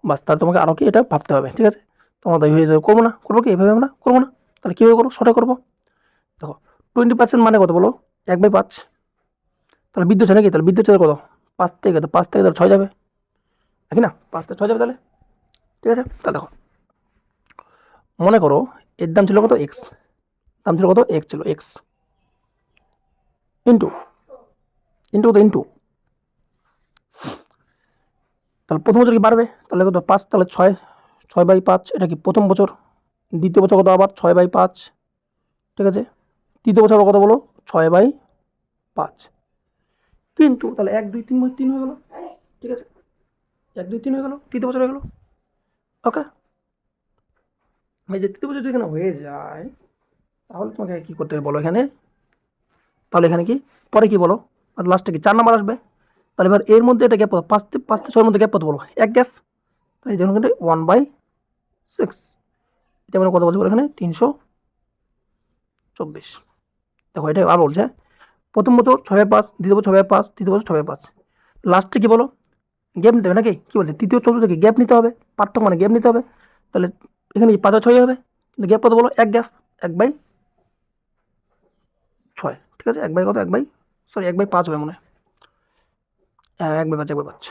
বাস। তাহলে তোমাকে আরও কি এটা ভাবতে হবে। ঠিক আছে, তোমাদের এইভাবে করবো না, করবো কি এভাবে আমরা করবো না, তাহলে কীভাবে করবো শর্টে করবো। দেখো 20% মানে কত বলো 1/5, তাহলে বিদ্যুৎ নাকি, তাহলে বিদ্যুৎ কত 5 থেকে, তো 5 থেকে তাহলে 6 যাবে নাকি না, 5 থেকে 6 যাবে তাহলে। ঠিক আছে, তাহলে দেখো মনে করো এর দাম ছিল কত এক্স, দাম ছিল কত এক্স ছিল, এক্স ইন্টু ইন্টু কত ইন্টু, তাহলে প্রথম বছর কি বাড়বে, তাহলে কত 5, তাহলে 6/5, এটা কি প্রথম বছর। দ্বিতীয় বছর কত আবার 6/5, ঠিক আছে। তৃতীয় বছর কত বলো 6/5, কিন্তু তাহলে 1 2 3 হয়ে গেল, ঠিক আছে, 1 2 3 হয়ে গেল, তৃতীয় বছর হয়ে গেল। ওকে, এই যে তৃতীয় বছর যদি এখানে হয়ে যায় তাহলে তোমাকে কী করতে হবে বলো এখানে, তাহলে এখানে কি পরে কি বলো, আর লাস্টে কি 4 নাম্বার আসবে। তাহলে এবার এর মধ্যে এটা গ্যাপ কত, 5 থেকে 6 মধ্যে গ্যাপ কত বলো, এক গ্যাপ, তাই যখন কিন্তু 1/6, এটা মানে কত বলছে এখানে 324। দেখো এটা আর বলছে প্রথম বছর 6/5, দ্বিতীয় বছর 6/5, তৃতীয় বছর 6/5, লাস্টে কি বলো গ্যাপ নিতে হবে নাকি, কী বলছে তৃতীয় চতুর্থ থেকে গ্যাপ নিতে হবে, পার্থক্য মানে গ্যাপ নিতে হবে। তাহলে এখানে কি 5 আর 6 হবে, কিন্তু গ্যাপ কত বলো এক গ্যাপ, 1/6, ঠিক আছে, 1/কত 1/5 হবে মনে হয়, হ্যাঁ 1/5,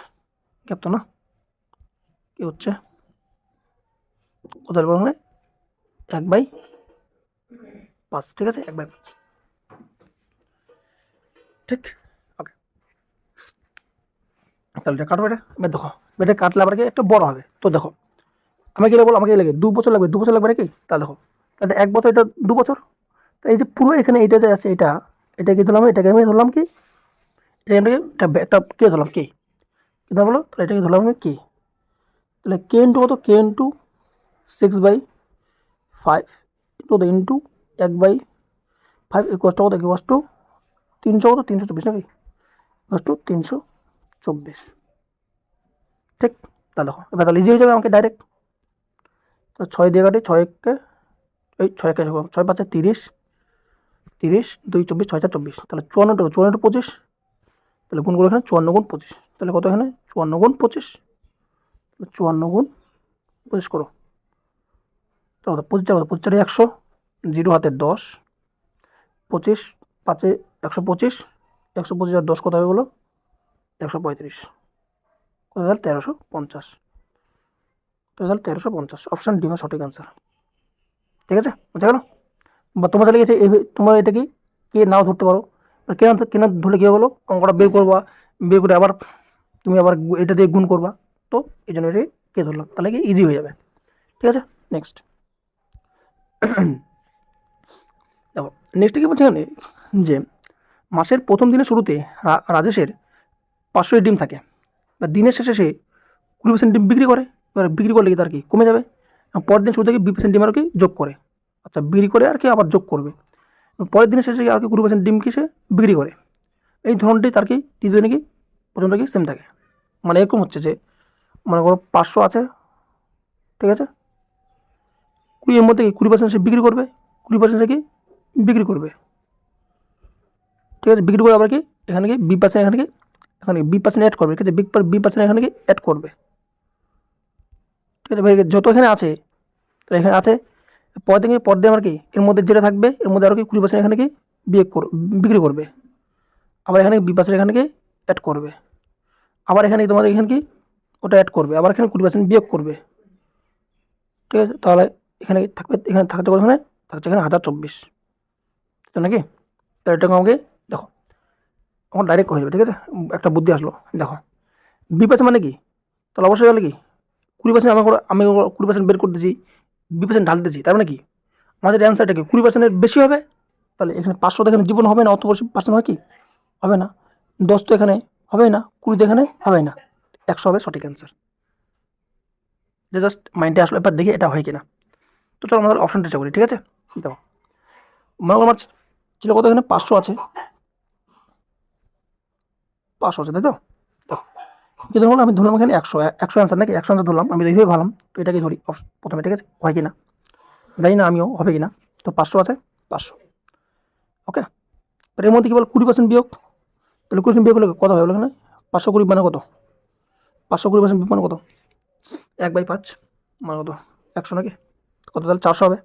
গ্যাপ তো না, কি হচ্ছে কোথায় বলো মানে 1/5, ঠিক আছে 1/5, ঠিক। ওকে, তাহলে এটা কাটবো, এটা এবার দেখো এটা কাটলে আবার কি একটা বড় হবে, তো দেখো আমাকে বলো, আমাকে লাগে 2 বছর লাগবে, 2 বছর লাগবে নাকি, তাহলে দেখো তাহলে 1 বছর, এটা 2 বছর, তো এই যে পুরো এখানে এটা যে আছে এটা কি ধরলাম, এটাকে আমি ধরলাম কি, এটা একটা কে ধরলাম কে, কি ধরলাম বলো, তাহলে এটাকে ধরলাম আমি কে, তাহলে কে ইন্টু কত, কে ইন্টু 6/5 ইন্টু কত ইন্টু 1/5 ইকুয়াস টু কত, ইকুয়াস টু 324 নাকি, ইকুয়াস টু 324, ঠিক। তাহলে দেখো এবার তাহলে ইজি হয়ে যাবে আমাকে ডাইরেক্ট, তো 6 দিয়ে কাটি, 6 একে এই 6 একে 6/5 30, 30 2 24, 6 4 24, তাহলে 54 25, তাহলে গুণ করে এখানে 54 গুণ 25, তাহলে কত এখানে 54 গুণ 25, 54 গুণ 25 করো, তাহলে 25 100, 0 হাতে 10, 25 5 125, 125 আর 10 কত হবে বলো 135, কত তাহলে 1350, তো তাহলে 1350, অপশান ডি আমার সঠিক অ্যান্সার, ঠিক আছে, বুঝা গেল। বা তোমার তাহলে তোমার এটা কি কে নাও ধরতে পারো, কে না ধরলে কী বলো, অঙ্কটা বের করবা, বের করে আবার তুমি আবার এটা দিয়ে গুণ করবা, তো এই জন্য এটি কে ধরলাম, তাহলে কি ইজি হয়ে যাবে, ঠিক আছে। নেক্সট দেখো নেক্সট কি বলছে এখানে, যে মাসের প্রথম দিনের শুরুতে রাজেশের 500 ডিম থাকে, বা দিনের শেষে সে 20% ডিম বিক্রি করে, এবার বিক্রি করলে কি তার কি কমে যাবে, পরের দিন শুরু থেকে 20% ডিম আর কি যোগ করে, আচ্ছা বিক্রি করে আর কি আবার যোগ করবে, পরের দিনের শেষে আর কি 20% ডিম কি সে বিক্রি করে, এই ধরনটি তার কি তৃতীয় দিনে কি পর্যন্ত কি সেম থাকে, মানে এরকম হচ্ছে যে মনে করো 500 আছে, ঠিক আছে, এর মধ্যে কি 20% সে বিক্রি করবে, 20% কি বিক্রি করবে, ঠিক আছে, বিক্রি করে আবার কি এখানে কি 20% এখানে 20% অ্যাড করবে, ঠিক আছে, 20% এখানে কি অ্যাড করবে, ঠিক আছে ভাই, যত এখানে আছে তো এখানে আছে, পর দিয়ে আমার কি এর মধ্যে যেটা থাকবে এর মধ্যে আরও কি 20% এখানে কি বিক্রি করবে, আবার এখানে 20% এখানে কি অ্যাড করবে, আবার এখানে তোমাদের এখানে কি ওটা অ্যাড করবে, আবার এখানে 20% বিয়োগ করবে, ঠিক আছে, তাহলে এখানে থাকবে, এখানে থাকছে ওখানে থাকছে এখানে 1024, তো নাকি, তাহলে এটাকে আমাকে দেখো আমার ডাইরেক্ট হয়ে যাবে, ঠিক আছে, একটা বুদ্ধি আসলো, দেখো 20% মানে কি, তাহলে অবশ্যই হলে কি 20% আমি 20% বের করতেছি, 20% ঢালতেছি, তার মানে কি আমাদের অ্যান্সারটা কি 20%-এর বেশি হবে, তাহলে এখানে 500 এখানে জীবন হবে না, অত পার্সেন্ট হয় কি হবে না, 10 তো এখানে হবে না, 20 তো এখানে হবে না, 100 হবে সঠিক অ্যান্সার, জাস্ট মাইন্ডে আসলো, এবার দেখি এটা হয় কিনা, তো চলো আমাদের অপশনটা চেক করি, ঠিক আছে, দেখো আমার ছিল কত এখানে 500 আছে, 500 আছে তাই তো, কি ধরলাম আমি ধরলাম এখানে 100 অ্যান্সার নাকি, 100 অ্যান্সার ধরলাম আমি, দেখি ভাবলাম তো এটাকে ধরি প্রথমে, ঠিক আছে, হয় কিনা জানি না আমিও হবে কিনা, তো 500 আছে 500, ওকে, এর মধ্যে কি বল 20% বিয়োগ, তাহলে 20% বিয়োগ হলে কত হবে এখানে 520 মানে কত, 520% বিয়োগ মানে কত 1/5 মানে কত 100 নাকি, কত তাহলে 400 হবে,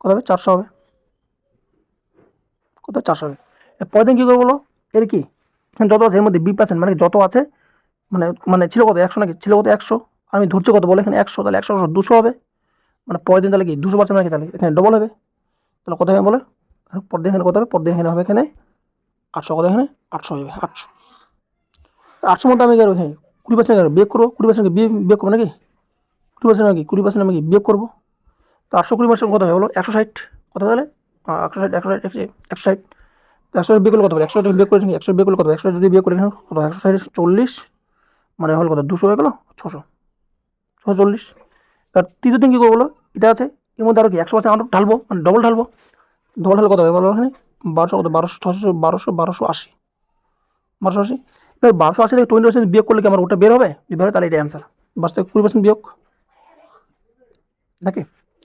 কত হবে 400 হবে, কত 400 হবে, পরের দিন কী করবো বলো, এর কি এখানে যত আছে এর মধ্যে 20% মানে যত আছে, মানে ছিল কত 100 নাকি, ছিল কত 100, আমি ধরছি কত বলো এখানে 100, তাহলে 100 200 হবে, মানে পরের দিন তাহলে কি 200% নাকি, তাহলে এখানে ডবল হবে। তাহলে কত হবে বলে, পরের দিন এখানে কত হবে, পরের দিন এখানে হবে এখানে 800, কত এখানে 800 হবে, 800। 800 মধ্যে আমি কি হ্যাঁ 20% বিয়োগ করবো, 20% বিয়োগ করবো নাকি, 20% নাকি 20% আমি কি বিয়োগ করবো। তো 820% কত হবে বলো, 160 কত তাহলে 160, 160, 160, 160 বিয়োগ করলে কত হবে, 160 বিয়োগ করে 160 বিয়োগ করলে কত, 160 যদি বিয়োগ করে এখানে কত, 160 40, মানে হল কত 200 হয়ে গেল, 600, 640। এবার তৃতীয় দিন কী করবো বলো, এটা আছে এর মধ্যে আরও কি 100% আরও ঢালবো, মানে ডবল ঢালবো। ডবল ঢাললে কত হবে বলো এখানে 1200, কত 1200, 600, 1280, 1280। এবার 1280 থেকে 20% বিয়োগ করলে কি আমার ওটা বের হবে, যদি বের হয় তাহলে এটা অ্যান্সার। বাস্তবে 20% বিয়োগ নাকি,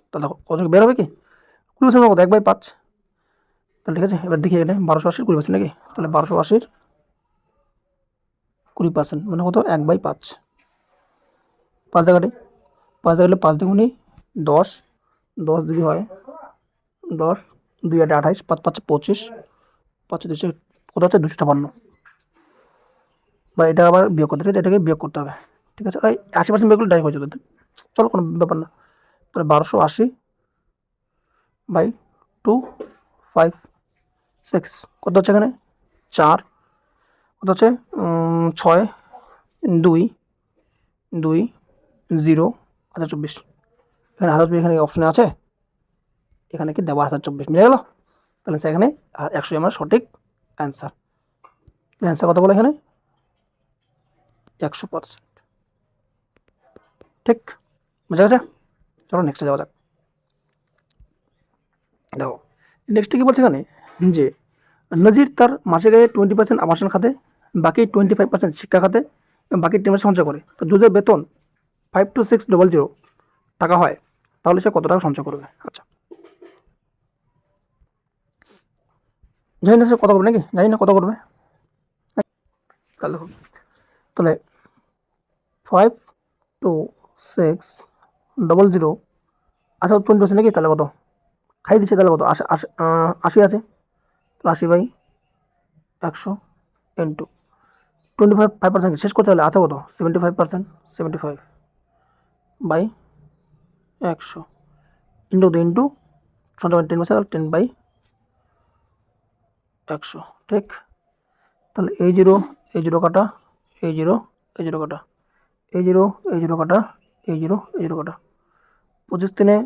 তাহলে দেখো কত বের হবে কি 20% কত 1/5। তাহলে ঠিক আছে, এবার দেখি এখানে 1280 20% নাকি, তাহলে 1280 20% মানে কত 1/5। 5 জায়গাটি 5 জায়গায় 5 দুগুণে 10, 10 যদি হয় 10, 2 8 28, 5 5 25, 5 200 কত হচ্ছে 256। বা এটা আবার বিয়োগ করতে হবে, এটাকে বিয়োগ করতে হবে। ঠিক আছে, ওই 80% বিয়োগ করলে ডাইরেক্ট হয়ে যাবে, চলো কোনো ব্যাপার না। তাহলে 1280/256 কত হচ্ছে এখানে 4, কত হচ্ছে 6 2 2 0 1024। এখানে 1024 এখানে অপশনে আছে, এখানে কি দেওয়া 1024 মিলে গেল, তাহলে সেখানে 100 আমার সঠিক অ্যান্সার। অ্যান্সার কত বলে এখানে 100%। ঠিক বুঝা গেছে, চলো নেক্সটে যাওয়া যাক। দেখো নেক্সটে কী বলছে এখানে, যে নজির তার মাসিক আয়ে 20% আবাসন খাতে, বাকি 25% শিক্ষা খাতে এবং বাকি 10% সঞ্চয় করে। তো যদি বেতন 52600 টাকা হয় তাহলে সে কত টাকা সঞ্চয় করবে। আচ্ছা জানি না সে কত করবে নাকি, জানি না কত করবে। তাহলে দেখো, তাহলে 52600, আচ্ছা 20% নাকি, তাহলে কত খাই দিচ্ছে, তাহলে কত 80 আছে, তাহলে 80/100 ইন্টু 25% শেষ করতে হলে আছে কত 75%, 75/100 ইন্টু সঞ্চয় 10%, তাহলে 10/100। ঠিক, তাহলে এই জিরো কাটা, এই জিরো কাটা, এই জিরো কাটা, এই জিরো কাটা, 25 3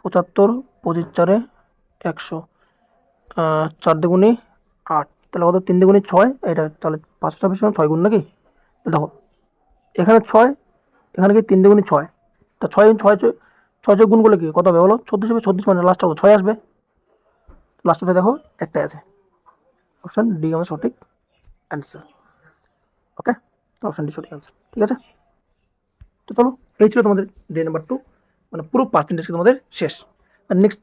75, 25 4 100, 4 দুগুণে 8, তাহলে কত 3 দুগুণে 6, এটা তাহলে 526 6 গুণ নাকি। দেখো এখানে 6, এখানে কি 3 দুগুণে 6, তা 6 6 গুণ করলে কি কত হবে বলো 36 হবে, 36 মানে লাস্টটা কত 6 আসবে, লাস্টটা দেখো একটাই আছে, অপশান ডি আমার সঠিক অ্যান্সার। ওকে, অপশান ডি সঠিক অ্যান্সার। ঠিক আছে, তো চলো এই ছিল তোমাদের ডে নাম্বার 2, মানে পুরো পার্সেন্টেজ তোমাদের শেষ। আর নেক্সট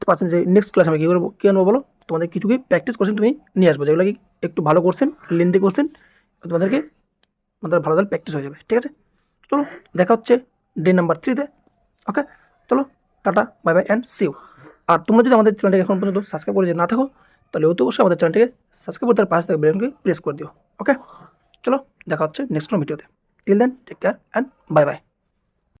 ক্লাস আমি কী করবো, কী আনবো বলো, তোমাদের কিছু কি প্র্যাকটিস কোশ্চেন তুমি নিয়ে আসবো, যেগুলো কি একটু ভালো কোশ্চেন, লেন্দি কোশ্চেন, তোমাদের ভালো ভালো প্র্যাকটিস হয়ে যাবে। ঠিক আছে, চলো দেখা হচ্ছে ডে নাম্বার 3-তে। ওকে, চলো tata, bye bye and see you. আর তোমরা যদি আমাদের চ্যানেলটাকে এখন পর্যন্ত সাবস্ক্রাইব করে না থাকো, তাহলে অবশ্যই আমাদের চ্যানেলটাকে সাবস্ক্রাইব করে তার পাশে থাকা বেলআইকনকে প্রেস করে দিও। ওকে, চলো দেখা হচ্ছে নেক্সট কোনো ভিডিওতে। Till then take care and bye by.